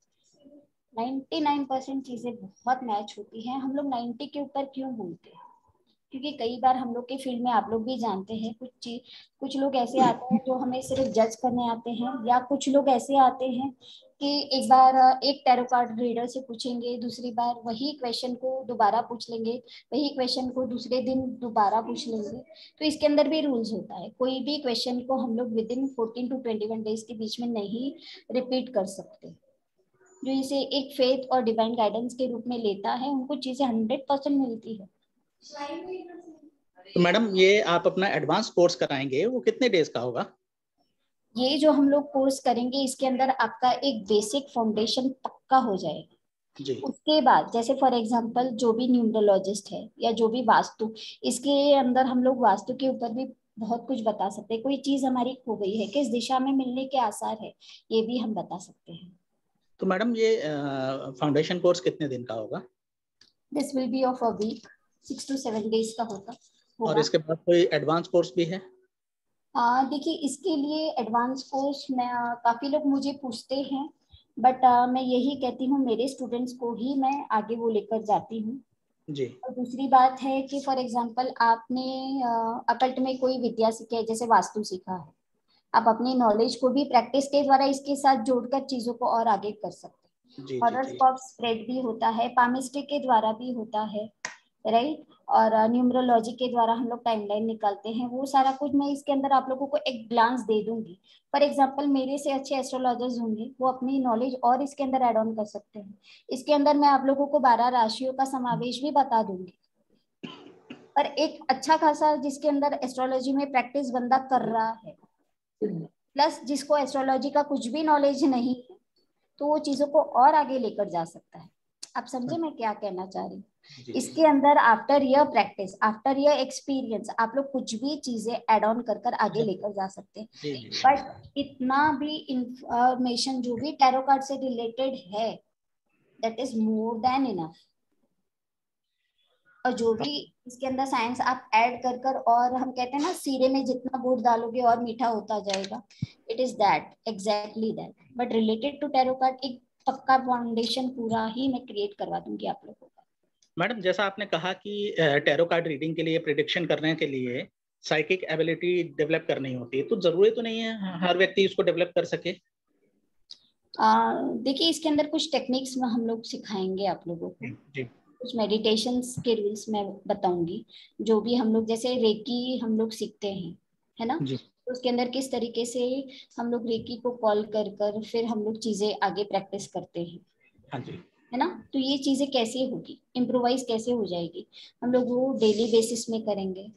99% चीजें बहुत मैच होती हैं, हम लोग 90 के ऊपर क्यों बोलते हैं? क्योंकि कई बार हम लोग के फील्ड में आप लोग भी जानते हैं, कुछ लोग ऐसे आते हैं जो हमें सिर्फ जज करने आते हैं, या कुछ लोग ऐसे आते हैं कि एक बार एक टैरो कार्ड रीडर से पूछेंगे, दूसरी बार वही क्वेश्चन को दोबारा पूछ लेंगे, वही क्वेश्चन को दूसरे दिन दोबारा पूछ लेंगे। तो इसके अंदर भी रूल्स होता है, कोई भी क्वेश्चन को हम लोग विद इन 14 to 21 डेज के बीच में नहीं रिपीट कर सकते। जो इसे एक फेथ और डिवाइन गाइडेंस के रूप में लेता है, उनको चीजें 100% मिलती है। तो मैडम ये आप अपना एडवांस कोर्स कराएंगे, वो कितने डेज का होगा? ये जो हम लोग कोर्स करेंगे, इसके अंदर आपका एक बेसिक फाउंडेशन पक्का हो जाएगा जी। उसके बाद जैसे फॉर एग्जांपल जो भी न्यूमरोलॉजिस्ट है या जो भी वास्तु, इसके अंदर हम लोग वास्तु के ऊपर भी बहुत कुछ बता सकते हैं। कोई चीज हमारी खो गई है, किस दिशा में मिलने के आसार है, ये भी हम बता सकते हैं। तो मैडम ये फाउंडेशन कोर्स कितने दिन का होगा? This will be of a week, 6 to 7 days का होगा। और इसके बाद कोई एडवांस कोर्स भी है? देखिए इसके लिए एडवांस कोर्स मैं काफी लोग मुझे पूछते हैं, बट मैं यही कहती हूँ मेरे स्टूडेंट्स को ही मैं आगे वो लेकर जाती हूँ। जी। और दूसरी बात है कि फॉर एग्जांपल आपने अकल्ट में कोई विद्या सीखी है, जैसे वास्तु सीखा है, आप अपनी नॉलेज को भी प्रैक्टिस के द्वारा इसके साथ जोड़कर चीजों को और आगे कर सकते हैं। हॉरोस्कोप स्प्रेड भी होता है, पामिस्ट्री के द्वारा भी होता है, राइट। और न्यूमरोलॉजी के द्वारा हम लोग टाइमलाइन निकालते हैं, वो सारा कुछ मैं इसके अंदर आप लोगों को एक ग्लांस दे दूंगी। फॉर एग्जांपल मेरे से अच्छे एस्ट्रोलॉजर्स होंगे, वो अपनी नॉलेज और इसके अंदर ऐड ऑन कर सकते हैं। इसके अंदर मैं आप लोगों को 12 राशियों का समावेश भी बता दूंगी। पर एक अच्छा खासा जिसके अंदर एस्ट्रोलॉजी में प्रैक्टिस बंदा कर रहा है, प्लस जिसको एस्ट्रोलॉजी का कुछ भी नॉलेज नहीं है, तो वो चीजों को और आगे लेकर जा सकता है। आप समझे मैं क्या कहना चाह रही हूँ? इसके अंदर after year practice, after year experience, आप लोग कुछ भी चीजें ऐड ऑन कर आगे लेकर जा सकते हैं। बट इतना भी इंफॉर्मेशन जो भी टैरो कार्ड से रिलेटेड है, that is more than enough. और जो भी इसके अंदर साइंस आप ऐड कर और हम कहते हैं ना, सीरे में जितना गुड़ डालोगे और मीठा होता जाएगा, it is that, exactly that. But related to tarot card एक पक्का फाउंडेशन पूरा ही मैं क्रिएट करवा दूंगी आप लोगों को। मैडम जैसा आपने कहा कि टैरो कार्ड रीडिंग के लिए, प्रेडिक्शन करने के लिए साइकिक एबिलिटी डेवलप करनी होती है, तो जरूरी तो नहीं है हर व्यक्ति इसको डेवलप कर सके? देखिए इसके अंदर कुछ टेक्निक्स में हम लोग सिखाएंगे आप लोगों को जी। कुछ मेडिटेशंस के रूल्स मैं बताऊंगी, जो भी हम लोग जैसे रेकी हम लोग सीखते हैं, है ना, तो उसके अंदर किस तरीके से हम लोग रेकी को कॉल कर फिर हम लोग चीजें आगे प्रैक्टिस करते हैं। हाँ जी। है ना, तो ये चीजें कैसे होगी, इम्प्रोवाइज कैसे हो जाएगी, हम लोग वो डेली बेसिस में करेंगे,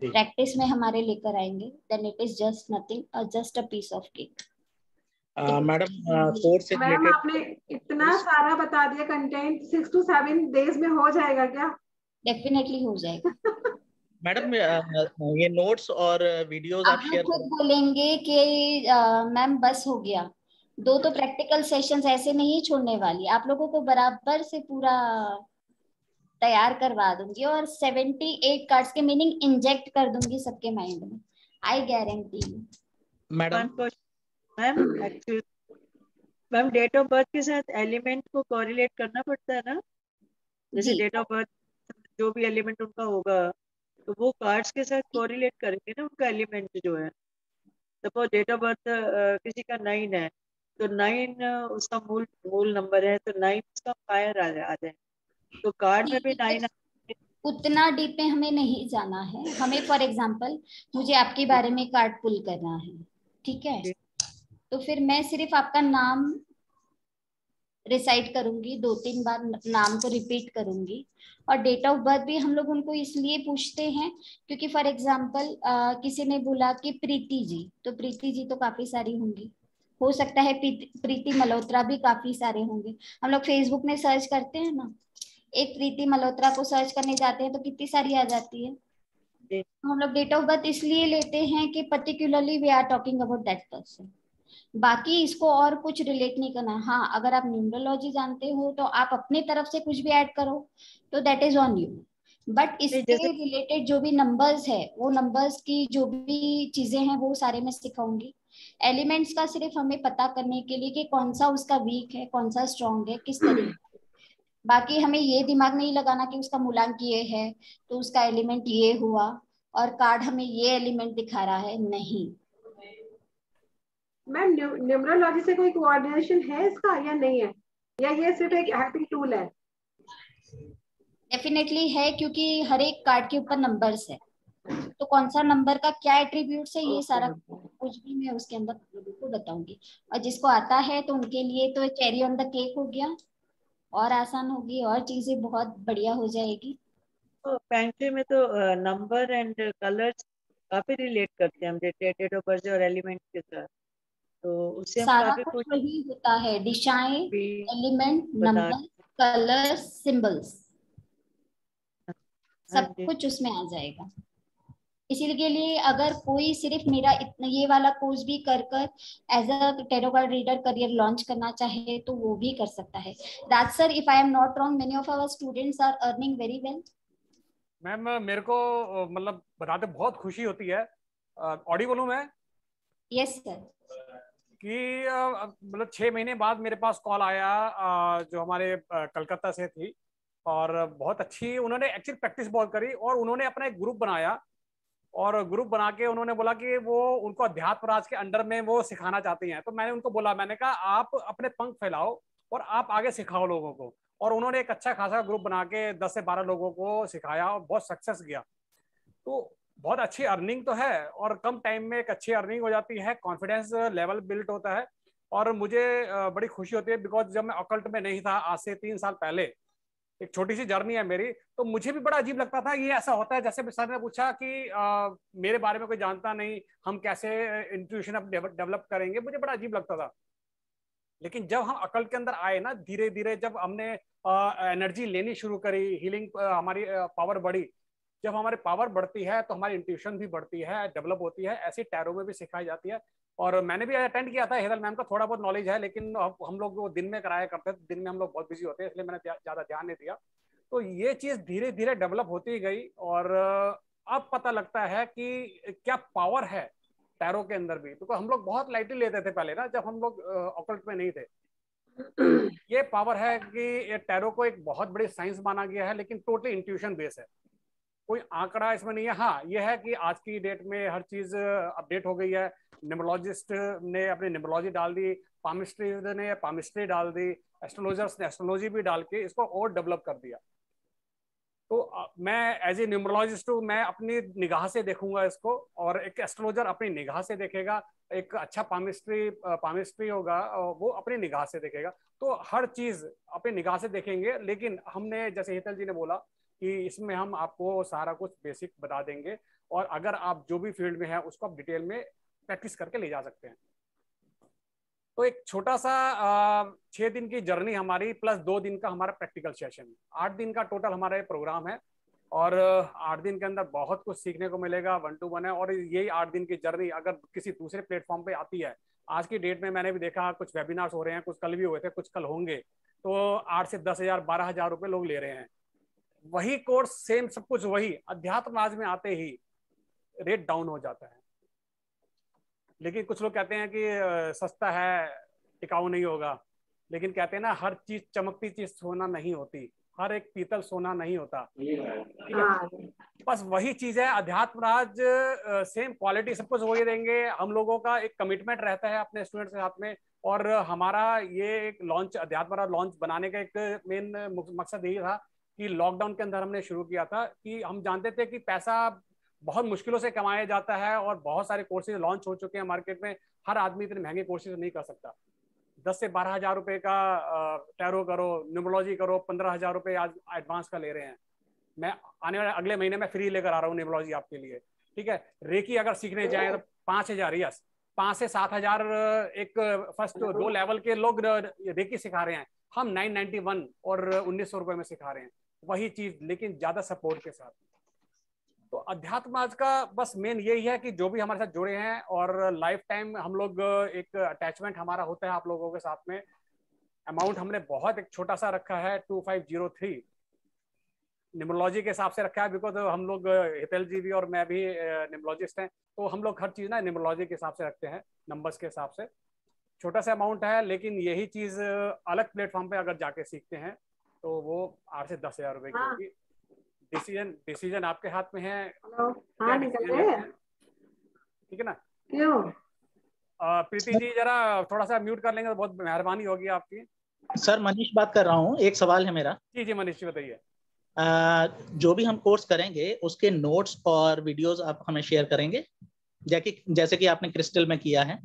प्रैक्टिस में हमारे लेकर आएंगे, then it is just nothing, just a piece of cake. Madam course से मैम आपने इतना सारा बता दिया कंटेंट, 6 to 7 डेज में हो जाएगा क्या? डेफिनेटली हो जाएगा। मैडम ये नोट्स और वीडियोस आप शेयर खुद बोलेंगे कि मैम बस हो गया, 2 तो प्रैक्टिकल सेशंस ऐसे नहीं छोड़ने वाली, आप लोगों को बराबर से पूरा तैयार करवा दूंगी और 78 कार्ड्स के मीनिंग इंजेक्ट कर दूंगी सबके माइंड में, I guarantee. Madam ma'am actually ma'am date of birth के साथ एलिमेंट को कोरिलेट करना पड़ता है ना, जैसे डेट ऑफ बर्थ जो भी एलिमेंट उनका होगा तो वो कार्ड्स के साथ कोरिलेट करेंगे ना उनका एलिमेंट जो है। सपोज डेट ऑफ बर्थ किसी का 9 है तो 9 उसका मूल नंबर है, तो 9 उसका फायर आ जाए, तो कार्ड में भी 9 उतना डीप में हमें नहीं जाना है। हमें फॉर एग्जांपल मुझे आपके बारे में कार्ड पुल करना है, ठीक है, तो फिर मैं सिर्फ आपका नाम रिसाइट करूंगी, 2-3 बार नाम को रिपीट करूंगी। और डेट ऑफ बर्थ भी हम लोग उनको इसलिए पूछते हैं क्योंकि फॉर एग्जाम्पल किसी ने बोला कि प्रीति जी, तो प्रीति जी तो काफी सारी होंगी, हो सकता है प्रीति मल्होत्रा भी काफी सारे होंगे। हम लोग फेसबुक में सर्च करते हैं ना, एक प्रीति मल्होत्रा को सर्च करने जाते हैं तो कितनी सारी आ जाती है। तो हम लोग डेट ऑफ बर्थ इसलिए लेते हैं कि particularly we are talking about that person. बाकी इसको और कुछ रिलेट नहीं करना। हाँ, अगर आप न्यूमरोलॉजी जानते हो तो आप अपनी तरफ से कुछ भी ऐड करो तो that is on you, but इससे रिलेटेड जो भी नंबर्स है, वो नंबर्स की जो भी चीजें हैं वो सारे मैं सिखाऊंगी। एलिमेंट्स का सिर्फ हमें पता करने के लिए कि कौन सा उसका वीक है, कौन सा स्ट्रॉन्ग है, किस तरीके। बाकी हमें ये दिमाग नहीं लगाना कि उसका मूलांक ये है तो उसका एलिमेंट ये हुआ और कार्ड हमें ये एलिमेंट दिखा रहा है, नहीं। मैम न्यूमरोलॉजी से कोई कोऑर्डिनेशन है इसका या नहीं है, या ये सिर्फ एक हेल्पिंग टूल है? डेफिनेटली है, क्योंकि हर एक कार्ड के ऊपर नंबर्स है, तो कौन सा नंबर का क्या एट्रीब्यूट्स है ये सारा कुछ भी मैं उसके अंदर बिल्कुल बताऊंगी। और जिसको आता है तो उनके लिए तो चेरी ऑन द केक हो गया, और आसान होगी और चीजें बहुत बढ़िया हो जाएगी। तो फैंक्शुई में तो नंबर एंड कलर्स काफी रिलेट करते हैं हम डेट ऑफ बर्थ और एलिमेंट के साथ, तो उससे हम सारा काफी कुछ कुछ वही होता है, दिशाएं, एलिमेंट, नंबर, कलर्स, सिंबल्स, सब कुछ उसमें आ जाएगा। इसीलिए लिए अगर कोई सिर्फ मेरा इतना ये वाला कोर्स भी कर as a tarot card reader career launch करना चाहे तो वो भी कर सकता है। Raj sir, if I am not wrong, many of our students are earning very well. Ma'am मेरे को मतलब बताते बहुत खुशी होती है। ऑडिबल हूँ मैं? Yes sir. कि मतलब 6 महीने बाद मेरे पास कॉल आया जो हमारे कलकत्ता से थी, और बहुत अच्छी उन्होंने एक्चुअली प्रैक्टिस बहुत करी, और उन्होंने अपना एक ग्रुप बनाया, और ग्रुप बना के उन्होंने बोला कि वो उनको अध्यात्म राज के अंडर में वो सिखाना चाहती हैं। तो मैंने उनको बोला, मैंने कहा आप अपने पंख फैलाओ और आप आगे सिखाओ लोगों को। और उन्होंने एक अच्छा खासा ग्रुप बना के 10 से 12 लोगों को सिखाया और बहुत सक्सेस गया। तो बहुत अच्छी अर्निंग तो है, और कम टाइम में एक अच्छी अर्निंग हो जाती है, कॉन्फिडेंस लेवल बिल्ड होता है। और मुझे बड़ी खुशी होती है बिकॉज जब मैं ऑकल्ट में नहीं था, आज से 3 साल पहले, एक छोटी सी जर्नी है मेरी, तो मुझे भी बड़ा अजीब लगता था ये ऐसा होता है। जैसे सर ने पूछा कि मेरे बारे में कोई जानता नहीं, हम कैसे इंट्यूशन अब डेवलप करेंगे, मुझे बड़ा अजीब लगता था। लेकिन जब हम अकल्ट के अंदर आए ना, धीरे धीरे जब हमने एनर्जी लेनी शुरू करी, हीलिंग हमारी पावर बढ़ी। जब हमारी पावर बढ़ती है तो हमारी इंट्यूशन भी बढ़ती है, डेवलप होती है। ऐसी टैरो में भी सिखाई जाती है। और मैंने भी अटेंड किया था, हेदल मैम का थोड़ा बहुत नॉलेज है, लेकिन हम लोग वो दिन में कराया करते थे, दिन में हम लोग बहुत बिजी होते हैं, इसलिए मैंने ज्यादा ध्यान नहीं दिया। तो ये चीज धीरे धीरे डेवलप होती गई, और अब पता लगता है कि क्या पावर है टैरो के अंदर भी। तो हम लोग बहुत लाइटली लेते थे पहले ना, जब हम लोग ऑकल्ट में नहीं थे। ये पावर है कि टैरो को एक बहुत बड़ी साइंस माना गया है, लेकिन टोटली इंट्यूशन बेस है, कोई आंकड़ा इसमें नहीं है। हाँ, ये है कि आज की डेट में हर चीज अपडेट हो गई है। न्यूमरोलॉजिस्ट ने अपनी न्यूमरोलॉजी डाल दी, पामिस्ट्री ने पामिस्ट्री डाल दी, एस्ट्रोलॉजर्स ने एस्ट्रोलॉजी भी डाल के इसको और डेवलप कर दिया। तो मैं एज ए न्यूमरोलॉजिस्ट हूँ, मैं अपनी निगाह से देखूंगा इसको, और एक एस्ट्रोलॉजर अपनी निगाह से देखेगा, एक अच्छा पामिस्ट्री होगा वो अपनी निगाह से देखेगा। तो हर चीज अपनी निगाह से देखेंगे। लेकिन हमने, जैसे हितल जी ने बोला, कि इसमें हम आपको सारा कुछ बेसिक बता देंगे, और अगर आप जो भी फील्ड में है उसको आप डिटेल में प्रैक्टिस करके ले जा सकते हैं। तो एक छोटा सा 6 दिन की जर्नी हमारी, प्लस 2 दिन का हमारा प्रैक्टिकल सेशन, 8 दिन का टोटल हमारा प्रोग्राम है। और 8 दिन के अंदर बहुत कुछ सीखने को मिलेगा, 1 to 1 है। और यही 8 दिन की जर्नी अगर किसी दूसरे प्लेटफॉर्म पे आती है, आज की डेट में मैंने भी देखा कुछ वेबिनार्स हो रहे हैं, कुछ कल भी हुए थे, कुछ कल होंगे, तो 8 से 10,000 12,000 रुपये लोग ले रहे हैं। वही कोर्स सेम सब कुछ वही, अध्यात्म राज में आते ही रेट डाउन हो जाता है। लेकिन कुछ लोग कहते हैं कि सस्ता है, टिकाऊ नहीं होगा। लेकिन कहते हैं ना, हर चीज चमकती चीज सोना नहीं होती, हर एक पीतल सोना नहीं होता। ठीक है, बस वही चीज है। अध्यात्म राज सेम क्वालिटी सब कुछ वही देंगे। हम लोगों का एक कमिटमेंट रहता है अपने स्टूडेंट्स के साथ में, और हमारा ये एक लॉन्च, अध्यात्म राज लॉन्च बनाने का एक मेन मकसद यही था कि लॉकडाउन के अंदर हमने शुरू किया था, कि हम जानते थे कि पैसा बहुत मुश्किलों से कमाया जाता है, और बहुत सारे कोर्सेज लॉन्च हो चुके हैं मार्केट में। हर आदमी इतने महंगे कोर्सेज नहीं कर सकता। 10 से 12 हजार रुपए का टैरो करो, न्यूमरोलॉजी करो, 15 हजार रुपए आज एडवांस का ले रहे हैं। मैं आने वाले अगले महीने में फ्री लेकर आ रहा हूँ न्यूमरोलॉजी आपके लिए, ठीक है। रेकी अगर सीखने जाए तो 5 हजार, यस 5 से 7 हजार एक फर्स्ट 2 लेवल के लोग रेकी सिखा रहे हैं। हम 991 और 1900 रुपए में सिखा रहे हैं वही चीज, लेकिन ज्यादा सपोर्ट के साथ। तो अध्यात्म आज का बस मेन यही है कि जो भी हमारे साथ जुड़े हैं और लाइफ टाइम हम लोग एक अटैचमेंट हमारा होता है आप लोगों के साथ में। अमाउंट हमने बहुत एक छोटा सा रखा है 2503 न्यूमरोलॉजी के हिसाब से रखा है, बिकॉज हम लोग हितेल जी भी और मैं भी न्यूमरोलॉजिस्ट हैं, तो हम लोग हर चीज ना न्यूमरोलॉजी के हिसाब से रखते हैं, नंबर्स के हिसाब से। छोटा सा अमाउंट है, लेकिन यही चीज अलग प्लेटफॉर्म पे अगर जाके सीखते हैं तो वो 8 से 10 हजार रुपए की होगी। डिसीजन आपके हाथ में है। हाँ, निकल गए। ठीक है ना? क्यों? प्रीति जी जरा थोड़ा सा म्यूट कर लेंगे तो बहुत मेहरबानी होगी आपकी। सर मनीष बात कर रहा हूँ, एक सवाल है मेरा। जी जी मनीष जी बताइए। जो भी हम कोर्स करेंगे उसके नोट्स और वीडियोस आप हमें शेयर करेंगे, जैसे कि आपने क्रिस्टल में किया है?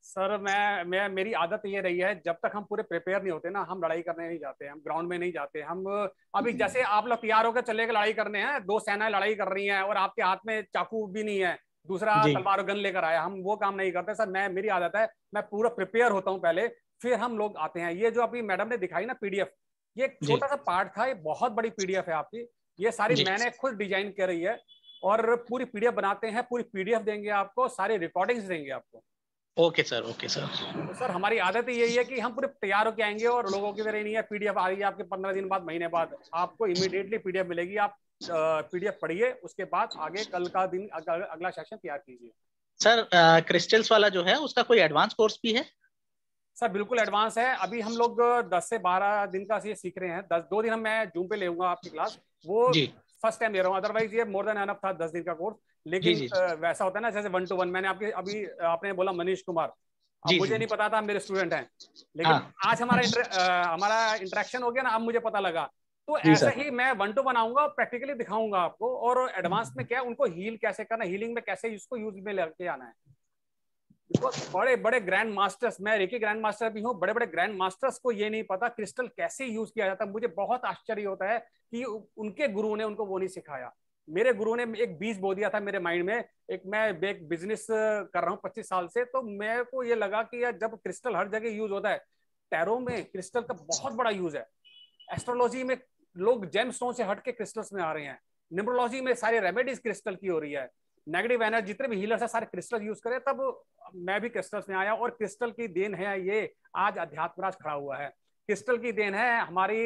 सर मैं मेरी आदत ये रही है, जब तक हम पूरे प्रिपेयर नहीं होते ना, हम लड़ाई करने नहीं जाते, हम ग्राउंड में नहीं जाते। हम अभी जैसे आप लोग तैयार होकर चले गए लड़ाई करने हैं, 2 सेनाएं लड़ाई कर रही हैं और आपके हाथ में चाकू भी नहीं है, दूसरा तलवार गन लेकर आया, हम वो काम नहीं करते सर। मेरी आदत है, मैं पूरा प्रिपेयर होता हूँ पहले, फिर हम लोग आते हैं। ये जो अभी मैडम ने दिखाई ना पीडीएफ, ये एक छोटा सा पार्ट था, ये बहुत बड़ी पीडीएफ है आपकी। ये सारी मैंने खुद डिजाइन करी है और पूरी पीडीएफ बनाते हैं, पूरी पीडीएफ देंगे आपको, सारी रिकॉर्डिंग्स देंगे आपको। Okay sir, okay sir. तो सर हमारी आदत ही यही है कि हम पूरे तैयार होके आएंगे और लोगों की तरह नहीं है पीडीएफ आ रही है आपके 15 दिन बाद, महीने बाद, आपको इमीडिएटली पीडीएफ मिलेगी। आप पीडीएफ पढ़िए, उसके बाद आगे कल का दिन अगला सेशन तैयार कीजिए। सर क्रिस्टल्स वाला जो है उसका कोई एडवांस कोर्स भी है? सर बिल्कुल एडवांस है। अभी हम लोग 10 से 12 दिन का ये सीख रहे हैं। 2 दिन मैं जूम पे लेऊंगा आपकी क्लास, वो फर्स्ट टाइम ले रहा हूँ, अदरवाइज ये मोर देन एनफ था 10 दिन का कोर्स। लेकिन वैसा होता है ना जैसे 1 to 1, मैंने आपने बोला मनीष कुमार, मुझे नहीं पता था मेरे स्टूडेंट हैं, लेकिन आज हमारा इंटरेक्शन हो गया ना, अब मुझे पता लगा। तो ऐसे ही मैं 1 to 1 आऊंगा, प्रैक्टिकली दिखाऊंगा आपको, और एडवांस में क्या उनको हील कैसे करना, हीलिंग में कैसे इसको यूज में लेके आना है। बड़े बड़े ग्रैंड मास्टर्स, मैं रेकी ग्रैंड मास्टर भी हूँ, बड़े बड़े ग्रैंड मास्टर्स को ये नहीं पता क्रिस्टल कैसे यूज किया जाता है। मुझे बहुत आश्चर्य होता है कि उनके गुरु ने उनको वो नहीं सिखाया। मेरे गुरु ने एक बीज बो दिया था मेरे माइंड में। मैं एक बिजनेस कर रहा हूँ 25 साल से, तो मेरे को ये लगा कि यार जब क्रिस्टल हर जगह यूज होता है, टैरो में क्रिस्टल का बहुत बड़ा यूज है, एस्ट्रोलॉजी में लोग जेम स्टोन से हट के क्रिस्टल्स में आ रहे हैं, न्यूमरोलॉजी में सारी रेमेडीज क्रिस्टल की हो रही है, नेगेटिव एनर्जी जितने भी हीलर्स है सारे क्रिस्टल यूज करें। तब मैं भी क्रिस्टल्स में आया, और क्रिस्टल की देन है ये आज अध्यात्मराज खड़ा हुआ है। क्रिस्टल की देन है हमारी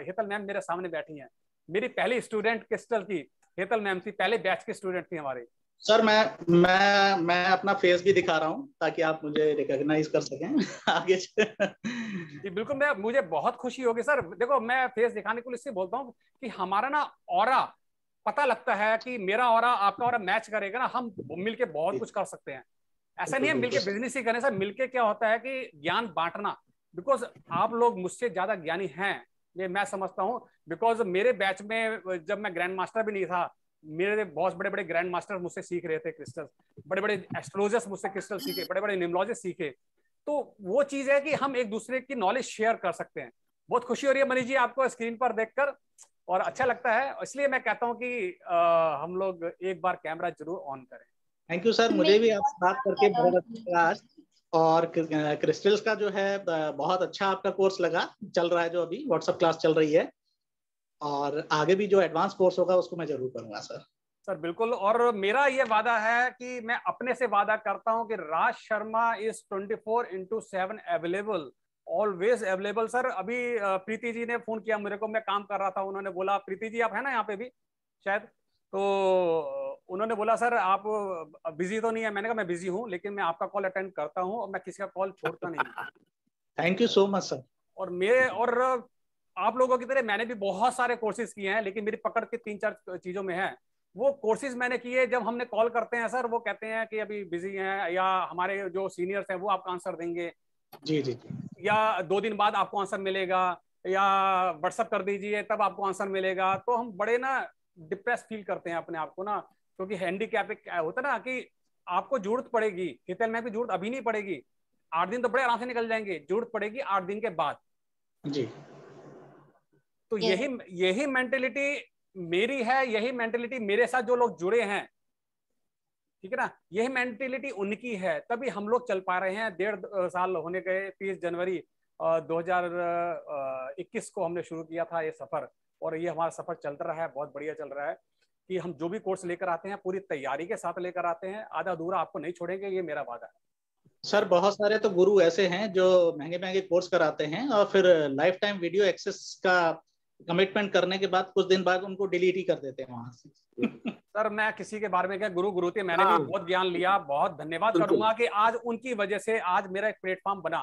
हेतल मैम मेरे सामने बैठी हैं, मेरी पहली स्टूडेंट क्रिस्टल की हेतल मैम थी, पहले बैच की स्टूडेंट थी हमारे। सर मैं अपना फेस भी दिखा रहा हूँ ताकि आप मुझे रिकॉग्नाइज कर सकें आगे जी बिल्कुल, मुझे बहुत खुशी होगी सर। देखो मैं फेस दिखाने के लिए इससे बोलता हूँ कि हमारा ना ऑरा पता लगता है कि मेरा ऑरा आपका ऑरा मैच करेगा ना, हम मिलके बहुत कुछ कर सकते हैं। ऐसा नहीं है मिलके बिजनेस ही करें सर, मिलके क्या होता है कि ज्ञान बांटना, बिकॉज आप लोग मुझसे ज्यादा ज्ञानी हैं ये मैं समझता हूँ। बिकॉज मेरे बैच में जब मैं ग्रैंड मास्टर भी नहीं था, मेरे बहुत बड़े बड़े ग्रैंड मास्टर मुझसे सीख रहे थे क्रिस्टल, बड़े बड़े एस्ट्रोलॉजर्स मुझसे क्रिस्टल सीखे, बड़े बड़े न्यूमरोलॉजिस्ट सीखे। तो वो चीज है कि हम एक दूसरे की नॉलेज शेयर कर सकते हैं। बहुत खुशी हो रही है मनीष जी आपको स्क्रीन पर देखकर, और अच्छा लगता है, इसलिए मैं कहता हूँ कि हम लोग एक बार कैमरा जरूर ऑन करें। थैंक यू सर, मुझे भी आपसे बात करके बहुत अच्छा लगा। और क्रिस्टल्स का जो है बहुत अच्छा आपका कोर्स लगा, चल रहा है जो अभी व्हाट्सएप क्लास चल रही है, और आगे भी जो एडवांस कोर्स होगा उसको मैं जरूर करूंगा सर। सर बिल्कुल, और मेरा ये वादा है कि मैं अपने से वादा करता हूं कि Raj Sharma is 24/7 available, always available. Sir अभी प्रीति जी ने फोन किया मेरे को, मैं काम कर रहा था, उन्होंने बोला प्रीति जी आप है ना यहाँ पे भी शायद, तो उन्होंने बोला सर आप बिजी तो नहीं है। मैंने कहा मैं बिजी हूँ, लेकिन मैं आपका कॉल अटेंड करता हूँ और मैं किसी का कॉल छोड़ता नहीं। Thank you so much sir. और आप लोगों की तरह मैंने भी बहुत सारे कोर्सेज किए हैं, लेकिन मेरी पकड़ के 3-4 चीजों में है। वो कोर्सेज मैंने किए, जब हमने कॉल करते हैं सर वो कहते हैं कि अभी बिजी हैं, या हमारे जो सीनियर्स हैं वो आपका आंसर देंगे, जी जी, या 2 दिन बाद आपको आंसर मिलेगा, या व्हाट्सअप कर दीजिए तब आपको आंसर मिलेगा। तो हम बड़े ना डिप्रेस फील करते हैं अपने आप को ना, क्योंकि हैंडीकैप होता है ना कि आपको जरूरत पड़ेगी, हितेल में भी जरूरत अभी नहीं पड़ेगी, 8 दिन तो बड़े आराम से निकल जाएंगे, जरूरत पड़ेगी 8 दिन के बाद जी। तो यही मेंटेलिटी मेरी है, यही मेंटेलिटी मेरे साथ जो लोग जुड़े हैं, ठीक है ना, यही मेंटेलिटी उनकी है, तभी हम लोग चल पा रहे हैं। 1.5 साल होने गए, 30 जनवरी 2021 को हमने शुरू किया था ये सफर, और ये हमारा सफर चलता रहा है, बहुत बढ़िया चल रहा है कि हम जो भी कोर्स लेकर आते हैं पूरी तैयारी के साथ लेकर आते हैं, आधा अधूरा आपको नहीं छोड़ेंगे, ये मेरा वादा है। सर बहुत सारे तो गुरु ऐसे हैं जो महंगे महंगे कोर्स कराते हैं और फिर लाइफ टाइम वीडियो एक्सेस का कमिटमेंट करने के बाद कुछ दिन बाद उनको डिलीट ही कर देते हैं वहां से। सर मैं किसी के बारे में क्या गुरु थे, मैंने भी बहुत ज्ञान लिया, बहुत धन्यवाद करूंगा कि आज उनकी वजह से आज मेरा एक प्लेटफॉर्म बना।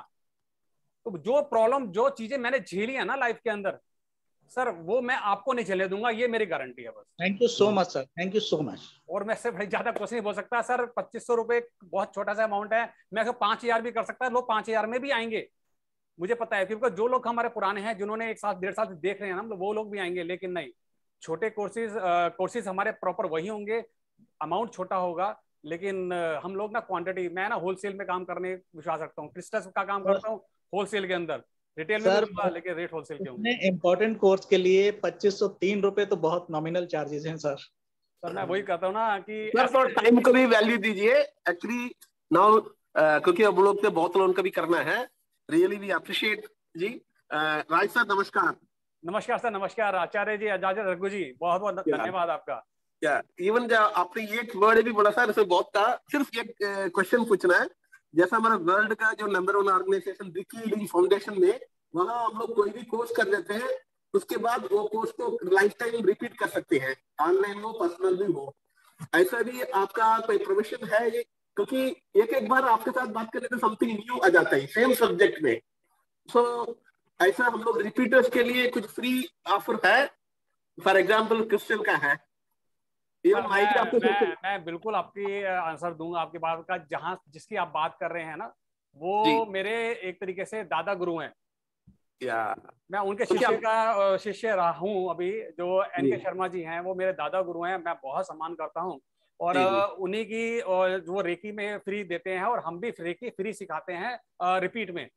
तो जो प्रॉब्लम, जो चीजें मैंने झेली है ना लाइफ के अंदर सर, वो मैं आपको नहीं झेले दूंगा, ये मेरी गारंटी है बस। Thank you so much sir, thank you so much. और मैं सिर्फ ज्यादा कुछ नहीं बोल सकता सर, 2500 रुपए बहुत छोटा सा अमाउंट है, मैं 5000 भी कर सकता है, लोग 5000 में भी आएंगे, मुझे पता है, क्योंकि जो लोग हमारे पुराने हैं जिन्होंने 1 साल 1.5 साल से देख रहे हैं ना, वो लोग भी आएंगे। लेकिन नहीं, छोटे कोर्सेज हमारे प्रॉपर वही होंगे, अमाउंट छोटा होगा, लेकिन हम लोग ना क्वांटिटी, मैं ना होलसेल में काम करने विश्वास रखता हूँ, क्रिस्टल्स का काम करता हूँ होलसेल के अंदर, रिटेल में भी, लेकिन रेट होलसेल के होंगे। इम्पोर्टेंट कोर्स के लिए 2503 रुपए तो बहुत नॉमिनल चार्जेस हैं सर। सर मैं वही कहता हूँ ना कि सर टाइम को भी वैल्यू दीजिए एक्चुअली नाउ, क्योंकि अब लोग से बहुत लोगों का भी करना है, रियली वी अप्रिशिएट जी। राज सर नमस्कार। नमस्कार सर, नमस्कार आचार्य जी, आचार्य रघु जी, बहुत बहुत धन्यवाद आपका। इवन आपने एक वर्ड भी बोला सर, इसमें बहुत था, सिर्फ एक क्वेश्चन पूछना है, जैसा हमारा वर्ल्ड का जो नंबर 1 ऑर्गेनाइजेशन रिकी फाउंडेशन में, वहाँ हम लोग कोई भी कोर्स कर लेते हैं, उसके बाद वो कोर्स को लाइफ टाइम रिपीट कर सकते हैं, ऑनलाइन हो पर्सनल भी हो। ऐसा भी आपका कोई प्रोफेशन है ये? क्योंकि एक बार आपके साथ बात करने में समथिंग न्यू आ जाता है सेम सब्जेक्ट में, सो ऐसा हम लोग रिपीटर्स के लिए कुछ फ्री ऑफर है? फॉर एग्जाम्पल क्रिस्टल का है। मैं बिल्कुल आपकी आंसर दूंगा आपकी बात का, जहां जिसकी आप बात कर रहे हैं ना, वो मेरे एक तरीके से दादा गुरु हैं। मैं उनके शिष्य रहा हूँ अभी, जो एन.के. शर्मा जी हैं, वो मेरे दादा गुरु हैं, मैं बहुत सम्मान करता हूँ। और उन्हीं की जो रेकी में फ्री देते हैं, और हम भी रेकी फ्री सिखाते हैं रिपीट में,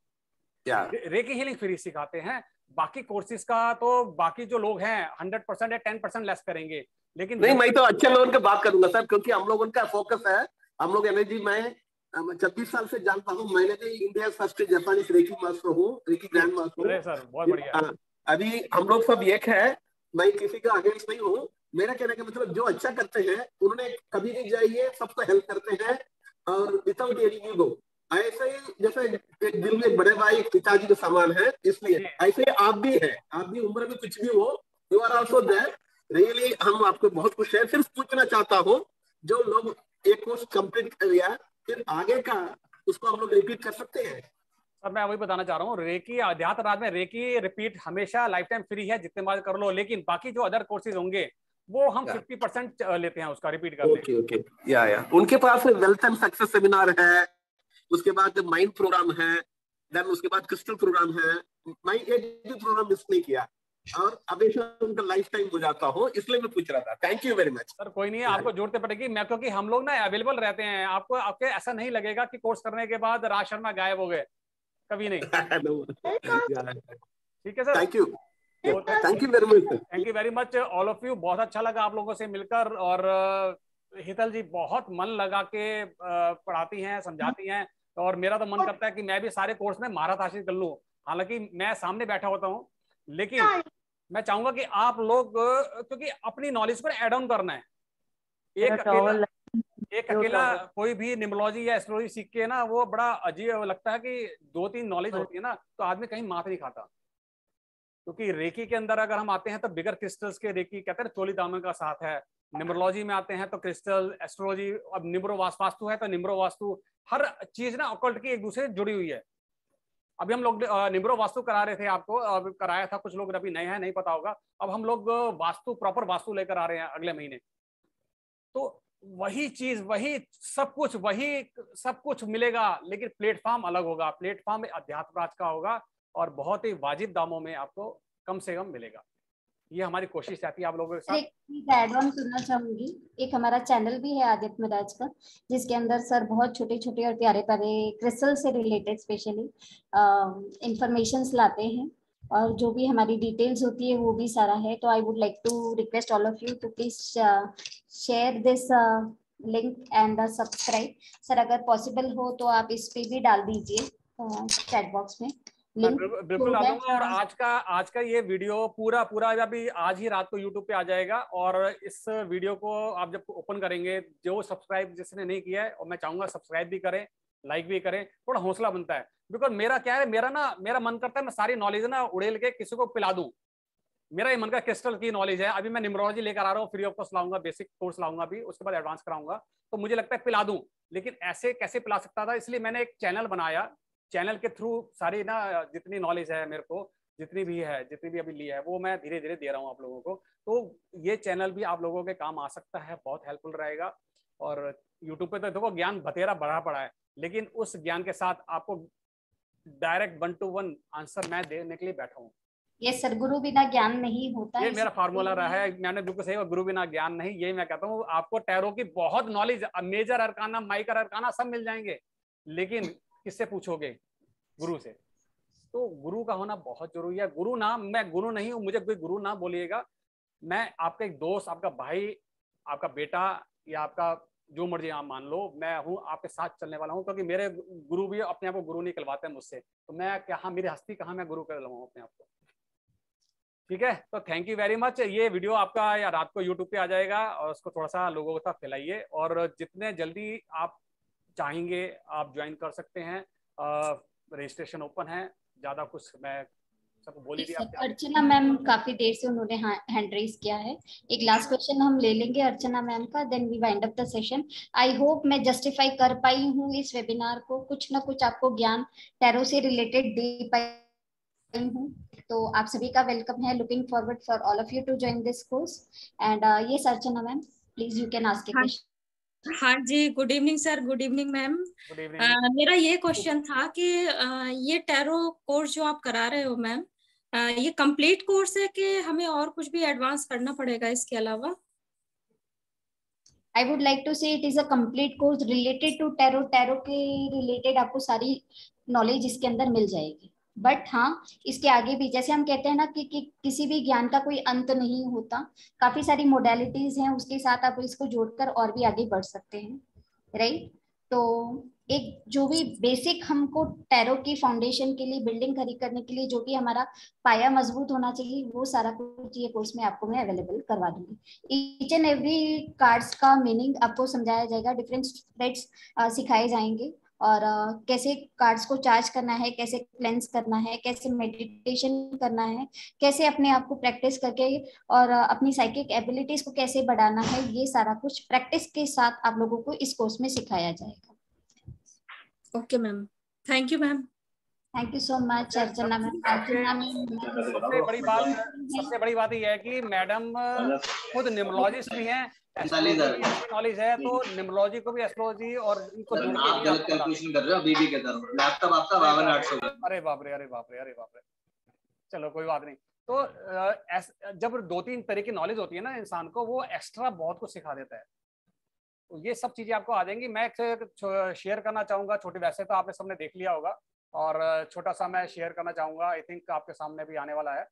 रेकी हीलिंग फ्री सिखाते हैं। बाकी कोर्सेज का तो बाकी जो लोग हैं 100% या 10% लेस करेंगे, लेकिन नहीं, मैं तो अच्छे लोगों की बात करूंगा सर, क्योंकि हम लोग उनका फोकस है, हम लोग एनर्जी में 26 साल से जानता हूँ, मैंने भी India first Japanese reiki master हूँ, रेकी ग्रैंड मास्टर हूँ सर, बहुत बढ़िया। अभी हम लोग सब एक है, मैं किसी का अगेंस्ट नहीं हूँ। मेरा कहने का मतलब जो अच्छा करते हैं उन्होंने कभी नहीं जाइए, सबको हेल्प करते हैं और विदाउट एनी ईगो। ऐसे ही जैसे एक दिल में एक बड़े भाई एक पिताजी के समान है, इसलिए ऐसे ही आप भी है, आप भी उम्र में कुछ भी हो, you are also there. Really हम आपको बहुत कुछ है। सिर्फ पूछना चाहता हूँ, जो लोग एक कोर्स कंप्लीट कर लिया फिर आगे का उसको हम लोग रिपीट कर सकते हैं? सर मैं वही बताना चाह रहा हूँ, रेकी अध्यात्म राज में रेकी रिपीट हमेशा लाइफ टाइम फ्री है, जितने बार कर लो, लेकिन बाकी जो अदर कोर्सेज होंगे वो हम 50% लेते हैं उसका रिपीट करते हैं। ओके या उनके पास वेल्थ एंड सक्सेस सेमिनार है, उसके बाद माइंड प्रोग्राम है, देन उसके बाद क्रिस्टल प्रोग्राम है। मैं एक भी प्रोग्राम मिस नहीं किया और हमेशा उनका लाइफ टाइम हो जाता हूँ, इसलिए मैं पूछ रहा था। Thank you very much sir. कोई नहीं है, आपको जरूरत पड़ेगी, मैं क्योंकि हम लोग ना अवेलेबल रहते हैं, आपके ऐसा नहीं लगेगा कि कोर्स करने के बाद राज शर्मा गायब हो गए, कभी नहीं। ठीक है sir, thank you, thank you very much, thank you very much all of you. बहुत अच्छा लगा आप लोगों से मिलकर, और हितल जी बहुत मन लगा के पढ़ाती हैं, समझाती हैं, और मेरा तो मन करता है कि मैं भी सारे कोर्स में महारत हासिल कर लूं। हालांकि मैं सामने बैठा होता हूं, लेकिन मैं चाहूंगा कि आप लोग, क्योंकि अपनी नॉलेज को ऐड ऑन करना है। एक अकेला कोई भी निमोलॉजी या एस्ट्रोलॉजी सीख के ना, वो बड़ा अजीब लगता है कि 2-3 नॉलेज होती है ना, तो आदमी कहीं मात नहीं खाता। क्योंकि रेकी के अंदर अगर हम आते हैं तो बिगर क्रिस्टल्स के रेकी कहते हैं 24 दामों का साथ है। न्यूमरोलॉजी में आते हैं तो क्रिस्टल, एस्ट्रोलॉजी, अब निम्रो वास्तु है तो निम्रो वास्तु, हर चीज ना ऑकल्ट की एक दूसरे से जुड़ी हुई है। अभी हम लोग निम्रो वास्तु करा रहे थे आपको, अब कराया था, कुछ लोग अभी नए हैं नहीं पता होगा। अब हम लोग वास्तु, प्रॉपर वास्तु लेकर आ रहे हैं अगले महीने। तो वही चीज, वही सब कुछ मिलेगा, लेकिन प्लेटफॉर्म अलग होगा। प्लेटफॉर्म अध्यात्म राज का होगा और बहुत ही वाजिब दामों में आपको कम से कम मिलेगा। ये हमारी कोशिश रहती है आप लोगों के साथ। एक ऐड ऑन करना चाहूंगी, एक हमारा चैनल भी है आदित्य मिराज का, जिसके अंदर सर बहुत छोटे छोटे और प्यारे प्यारे क्रिस्टल से रिलेटेड स्पेशली इंफॉर्मेशंस लाते हैं, और जो भी हमारी डिटेल्स होती है वो भी सारा है। तो I would like to request all of you to please share this link and subscribe. Sir अगर पॉसिबल हो तो आप इस पे भी डाल दीजिए चैट बॉक्स में लिंक। बिल्कुल डाल दूंगा। और आज का ये वीडियो पूरा अभी आज ही रात को यूट्यूब पे आ जाएगा, और इस वीडियो को आप जब ओपन करेंगे, जो सब्सक्राइब जिसने नहीं किया है, और मैं चाहूंगा सब्सक्राइब भी करें, लाइक भी करें, थोड़ा हौसला बनता है। बिकॉज मेरा क्या है, मेरा मन करता है मैं सारी नॉलेज ना उड़ेल के किसी को पिला दूं। मेरा ये मन का क्रिस्टल की नॉलेज है। अभी मैं न्यूमरोलॉजी लेकर आ रहा हूँ, फ्री ऑफ कॉस्ट लाऊंगा, बेसिक कोर्स लाऊंगा भी, उसके बाद एडवांस कराऊंगा। तो मुझे लगता है पिला दूं, लेकिन ऐसे कैसे पिला सकता था, इसलिए मैंने एक चैनल बनाया। चैनल के थ्रू सारी ना जितनी नॉलेज है मेरे को, जितनी भी अभी ली है, वो मैं धीरे धीरे दे रहा हूँ आप लोगों को। तो ये चैनल भी आप लोगों के काम आ सकता है, बहुत हेल्पफुल रहेगा। और यूट्यूब पे तो देखो ज्ञान बतेरा बढ़ा पड़ा है, लेकिन उस ज्ञान के साथ आपको डायरेक्ट 1 to 1 आंसर मैं देने के लिए बैठा हूँ। ये सर गुरु बिना ज्ञान नहीं होता। ये मेरा फार्मूला रहा है, मैंने बिल्कुल सही, गुरु बिना ज्ञान नहीं, यही मैं कहता हूँ। आपको टैरो की बहुत नॉलेज, मेजर अरकाना, माइकर अरकाना सब मिल जाएंगे, लेकिन किससे पूछोगे? गुरु से। तो गुरु का होना बहुत जरूरी है। गुरु ना, मैं गुरु नहीं हूँ, मुझे कोई गुरु ना बोलिएगा। मैं आपका एक दोस्त, आपका भाई, आपका बेटा, या आपका जो मर्जी आप मान लो, मैं हूँ आपके साथ चलने वाला हूँ। क्योंकि मेरे गुरु भी अपने आप को गुरु नहीं कहलवाते हैं मुझसे, तो मैं कहाँ, मेरी हस्ती कहाँ मैं गुरु कहलवाऊँ अपने आप को। ठीक है, तो थैंक यू वेरी मच। ये वीडियो आपका या रात को यूट्यूब पे आ जाएगा, और उसको थोड़ा सा लोगों तक फैलाइए, और जितने जल्दी आप चाहेंगे आप ज्वाइन कर सकते हैं। रजिस्ट्रेशन ओपन है। ज्यादा कुछ मैं सबको बोल ही दिया। अर्चना मैम काफी देर से उन्होंने हैंड रेज किया है। एक लास्ट क्वेश्चन हम ले लेंगे अर्चना मैम का, then we wind up the session. I hope मैं जस्टिफाई कर पाई हूँ इस वेबिनार को, कुछ ना कुछ आपको ज्ञान टैरो से रिलेटेड दे पाई हूँ। तो आप सभी का वेलकम है। Looking forward for all of you to join this course. And yes Archana ma'am, please you can ask a question. हाँ जी, good evening sir. Good evening ma'am. मेरा ये क्वेश्चन था कि ये टैरो कोर्स जो आप करा रहे हो मैम, ये कंप्लीट कोर्स है कि हमें और कुछ भी एडवांस करना पड़ेगा इसके अलावा? I would like to say it is a complete course related to tarot. Tarot के रिलेटेड आपको सारी नॉलेज इसके अंदर मिल जाएगी। बट हाँ, इसके आगे भी जैसे हम कहते हैं ना कि किसी भी ज्ञान का कोई अंत नहीं होता, काफी सारी मोडेलिटीज हैं, उसके साथ आप इसको जोड़कर और भी आगे बढ़ सकते हैं, राइट। तो एक जो भी बेसिक हमको टैरो की फाउंडेशन के लिए, बिल्डिंग खड़ी करने के लिए जो भी हमारा पाया मजबूत होना चाहिए, वो सारा कुछ ये कोर्स में आपको मैं अवेलेबल करवा दूंगी। ईच एंड एवरी कार्ड्स का मीनिंग आपको समझाया जाएगा, डिफरेंट थ्रेड्स सिखाए जाएंगे, और कैसे कार्ड्स को चार्ज करना है, कैसे क्लेंस करना है, कैसे मेडिटेशन करना है, कैसे अपने आप को प्रैक्टिस करके और अपनी साइकिक एबिलिटीज को कैसे बढ़ाना है, ये सारा कुछ प्रैक्टिस के साथ आप लोगों को इस कोर्स में सिखाया जाएगा। Okay ma'am, thank you ma'am. Thank you so much Archana ma'am. सबसे बड़ी बात यह है कि मैडम खुद न्यूमरोलॉजिस्ट भी हैं, नॉलेज है, तो न्यूमरोलॉजी को भी एस्ट्रोलॉजी और इनको जोड़ के आप गलत कैलकुलेशन कर रहे हो। बीबी के तरफ लैपटॉप आपका 52,800 का। अरे बाप रे, अरे बाप रे, अरे बाप रे। चलो कोई बात नहीं। तो जब 2-3 तरह की नॉलेज होती है ना इंसान को, वो एक्स्ट्रा बहुत कुछ सिखा देता है। तो ये सब चीजें आपको आ जाएंगी। मैं शेयर करना चाहूंगा छोटी, वैसे तो आपने सबने देख लिया होगा, और छोटा सा मैं शेयर करना चाहूंगा, आई थिंक आपके सामने भी आने वाला है।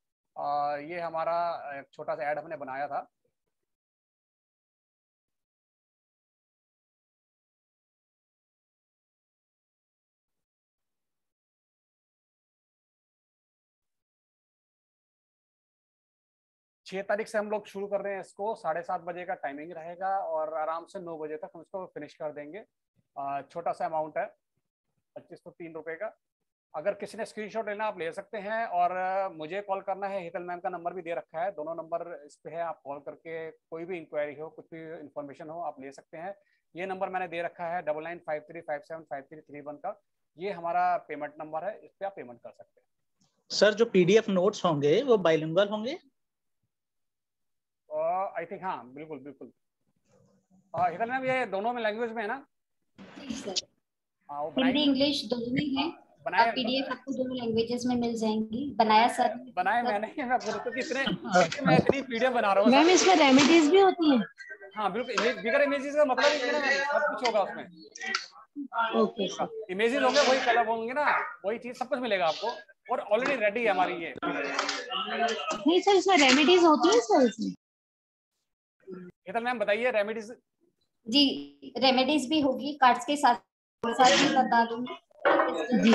ये हमारा एक छोटा सा ऐड हमने बनाया था। छह तारीख से हम लोग शुरू कर रहे हैं इसको। 7:30 बजे का टाइमिंग रहेगा, और आराम से 9 बजे तक हम इसको फिनिश कर देंगे। छोटा सा अमाउंट है, 2503 रुपए का। अगर किसी ने स्क्रीनशॉट लेना आप ले सकते हैं, और मुझे कॉल करना है। हितल मैम का नंबर भी दे रखा है, दोनों नंबर इस पे है। आप कॉल करके कोई भी इंक्वायरी हो, कुछ भी इंफॉर्मेशन हो, आप ले सकते हैं। ये नंबर मैंने दे रखा है 9953575331 का। ये हमारा पेमेंट नंबर है, इस पे आप पेमेंट कर सकते हैं। सर जो PDF नोट्स होंगे वो बाइलिंगुअल होंगे? आई थिंक हाँ, बिल्कुल बिल्कुल। हितल मैम ये दोनों में लैंग्वेज में है ना? हिंदी इंग्लिश दोनों में है। बनाया पीडीएफ आपको 2 लैंग्वेजेस में मिल जाएंगी। बनाया सर? बनाया मैंने, मैं बोलूँ तो कितने मैं इतनी पीडीएफ बना रहा हूँ। मैम इसमें रेमेडीज भी होती हैं? हाँ बिल्कुल, बिगर इमेजेस का मतलब ही नहीं है, सब कुछ होगा उसमें। Okay sir. इमेजेस होंगे, वही कलर होंगे ना, वही चीज सब कुछ मिलेगा आपको, और ऑलरेडी रेडी है हमारी ये। नहीं सर, इसमें रेमेडीज होती है सर इसमें? ये तो मैम बताइए रेमेडीज। जी रेमेडीज भी होगी, कार्ड्स के साथ साथ ही बता दूंगी। जी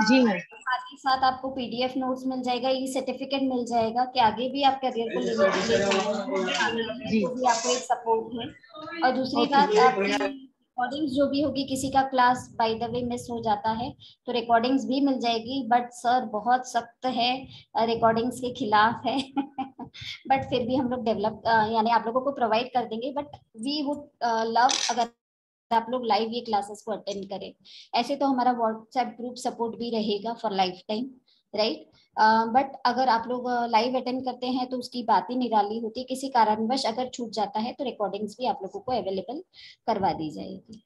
जी मैम। साथ ही साथ आपको पीडीएफ नोट्स मिल जाएगा, ई सर्टिफिकेट मिल जाएगा कि आगे भी आप करियर को ले भी आपको एक सपोर्ट है। और दूसरी बात, आपकी रिकॉर्डिंग्स जो भी होगी, किसी का class by the way miss हो जाता है तो रिकॉर्डिंग्स भी मिल जाएगी। बट सर बहुत सख्त है, रिकॉर्डिंग्स के खिलाफ है बट फिर भी हम लोग डेवलप यानी आप लोगों को प्रोवाइड कर देंगे। बट वी वुड लव अगर आप लोग लाइव ये क्लासेस को अटेंड करें। ऐसे तो हमारा व्हाट्सएप ग्रुप सपोर्ट भी रहेगा for life time, right. But अगर आप लोग लाइव अटेंड करते हैं तो उसकी बात ही निराली होती है। किसी कारणवश अगर छूट जाता है तो रिकॉर्डिंग्स भी आप लोगों को अवेलेबल करवा दी जाएगी।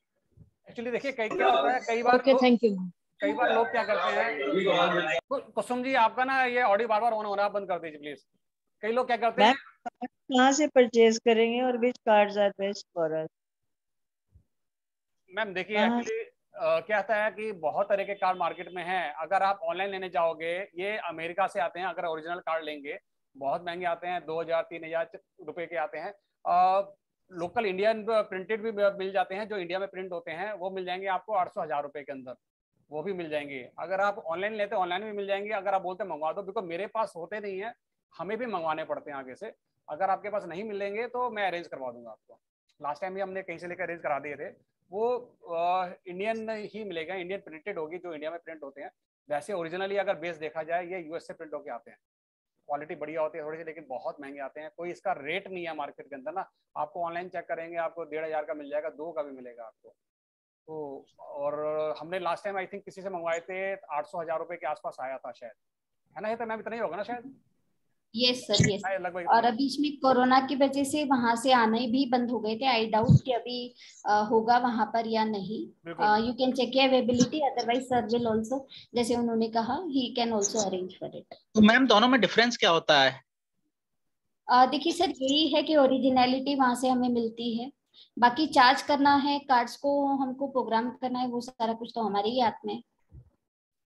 एक्चुअली देखिए क्या होता है, कई बार थैंक यू। कई बार लोग क्या करते हैं, कुसुम जी आपका ना ये ऑडियो बार बार ऑन होना बंद कर दीजिए प्लीज। कई लोग क्या करते हैं, कहाँ से परचेज करेंगे और which cards are best for us? Ma'am देखिए एक्चुअली क्या होता है कि बहुत तरह के कार्ड मार्केट में हैं। अगर आप ऑनलाइन लेने जाओगे, ये अमेरिका से आते हैं, अगर ओरिजिनल कार्ड लेंगे बहुत महंगे आते हैं, 2000-3000 रुपए के आते हैं। लोकल इंडियन प्रिंटेड भी मिल जाते हैं, जो इंडिया में प्रिंट होते हैं, वो मिल जाएंगे आपको 800-1000 रुपए के अंदर, वो भी मिल जाएंगे। अगर आप ऑनलाइन लेते ऑनलाइन भी मिल जाएंगे। अगर आप बोलते मंगवा दो, बिकॉज मेरे पास होते नहीं है, हमें भी मंगवाने पड़ते हैं आगे से। अगर आपके पास नहीं मिलेंगे तो मैं अरेंज करवा दूंगा आपको। लास्ट टाइम भी हमने कहीं से लेकर अरेंज करा दिए थे। वो इंडियन ही मिलेगा, इंडियन प्रिंटेड होगी, जो इंडिया में प्रिंट होते हैं। वैसे ओरिजिनली अगर बेस देखा जाए, ये यूएस से प्रिंट होके आते हैं, क्वालिटी बढ़िया होती है थोड़ी सी, लेकिन बहुत महंगे आते हैं। कोई इसका रेट नहीं है मार्केट के अंदर ना। आपको ऑनलाइन चेक करेंगे, आपको 1500 का मिल जाएगा, 2 का भी मिलेगा आपको। तो और हमने लास्ट टाइम आई थिंक किसी से मंगवाए थे, 800-1000 रुपए के आसपास आया था शायद, है ना? ये तो मैम इतना ही होगा ना शायद। Yes sir, yes. और अभी इसमें कोरोना की वजह से वहां से आने भी बंद हो गए थे। आई डाउट कि अभी होगा वहां पर या नहीं। You can check availability, otherwise sir will also, जैसे उन्होंने कहा, he can also arrange for it. तो मैम दोनों में डिफरेंस क्या होता है? देखिए सर, यही है कि ओरिजिनलिटी वहां से हमें मिलती है, बाकी चार्ज करना है, कार्ड्स को हमको प्रोग्राम करना है, वो सारा कुछ तो हमारे ही हाथ में है।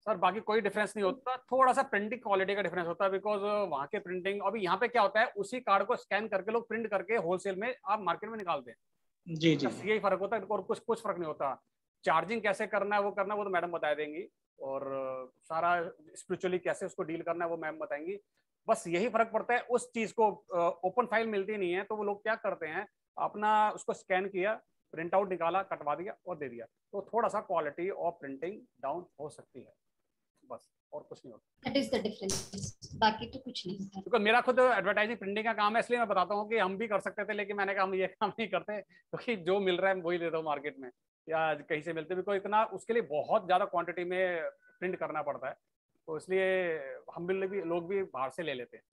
सर बाकी कोई डिफरेंस नहीं होता, थोड़ा सा प्रिंटिंग क्वालिटी का डिफरेंस होता है, बिकॉज वहाँ के प्रिंटिंग, अभी यहाँ पे क्या होता है, उसी कार्ड को स्कैन करके लोग प्रिंट करके होलसेल में आप मार्केट में निकालते हैं। जी जी, यही फर्क होता है, और कुछ फर्क नहीं होता। चार्जिंग कैसे करना है वो तो मैडम बता देंगी, और सारा स्पिरिचुअली कैसे उसको डील करना है वो मैम बताएंगी। बस यही फर्क पड़ता है। उस चीज को ओपन फाइल मिलती नहीं है, तो वो लोग क्या करते हैं, अपना उसको स्कैन किया, प्रिंट आउट निकाला, कटवा दिया और दे दिया। तो थोड़ा सा क्वालिटी और प्रिंटिंग डाउन हो सकती है, बस, और कुछ नहीं होता। That is the difference, बाकी तो कुछ नहीं है। क्योंकि मेरा खुद एडवर्टाइजिंग प्रिंटिंग का काम है, इसलिए मैं बताता हूँ कि हम भी कर सकते थे, लेकिन मैंने कहा हम ये काम नहीं करते, क्योंकि जो मिल रहा है वही दे दो मार्केट में या कहीं से मिलते भी, कोई इतना उसके लिए बहुत ज़्यादा क्वांटिटी में प्रिंट करना पड़ता है, तो इसलिए हम भी लोग भी बाहर से ले लेते हैं।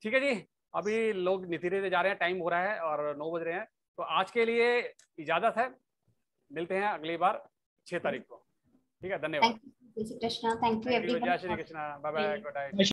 ठीक है जी, अभी लोग धीरे जा रहे हैं, टाइम हो रहा है और 9 बज रहे हैं, तो आज के लिए इजाज़त है। मिलते हैं अगली बार 6 तारीख को। ठीक है, धन्यवाद। Thank you Krishna, thank you everyone. जय Shri Krishna, bye bye, good night.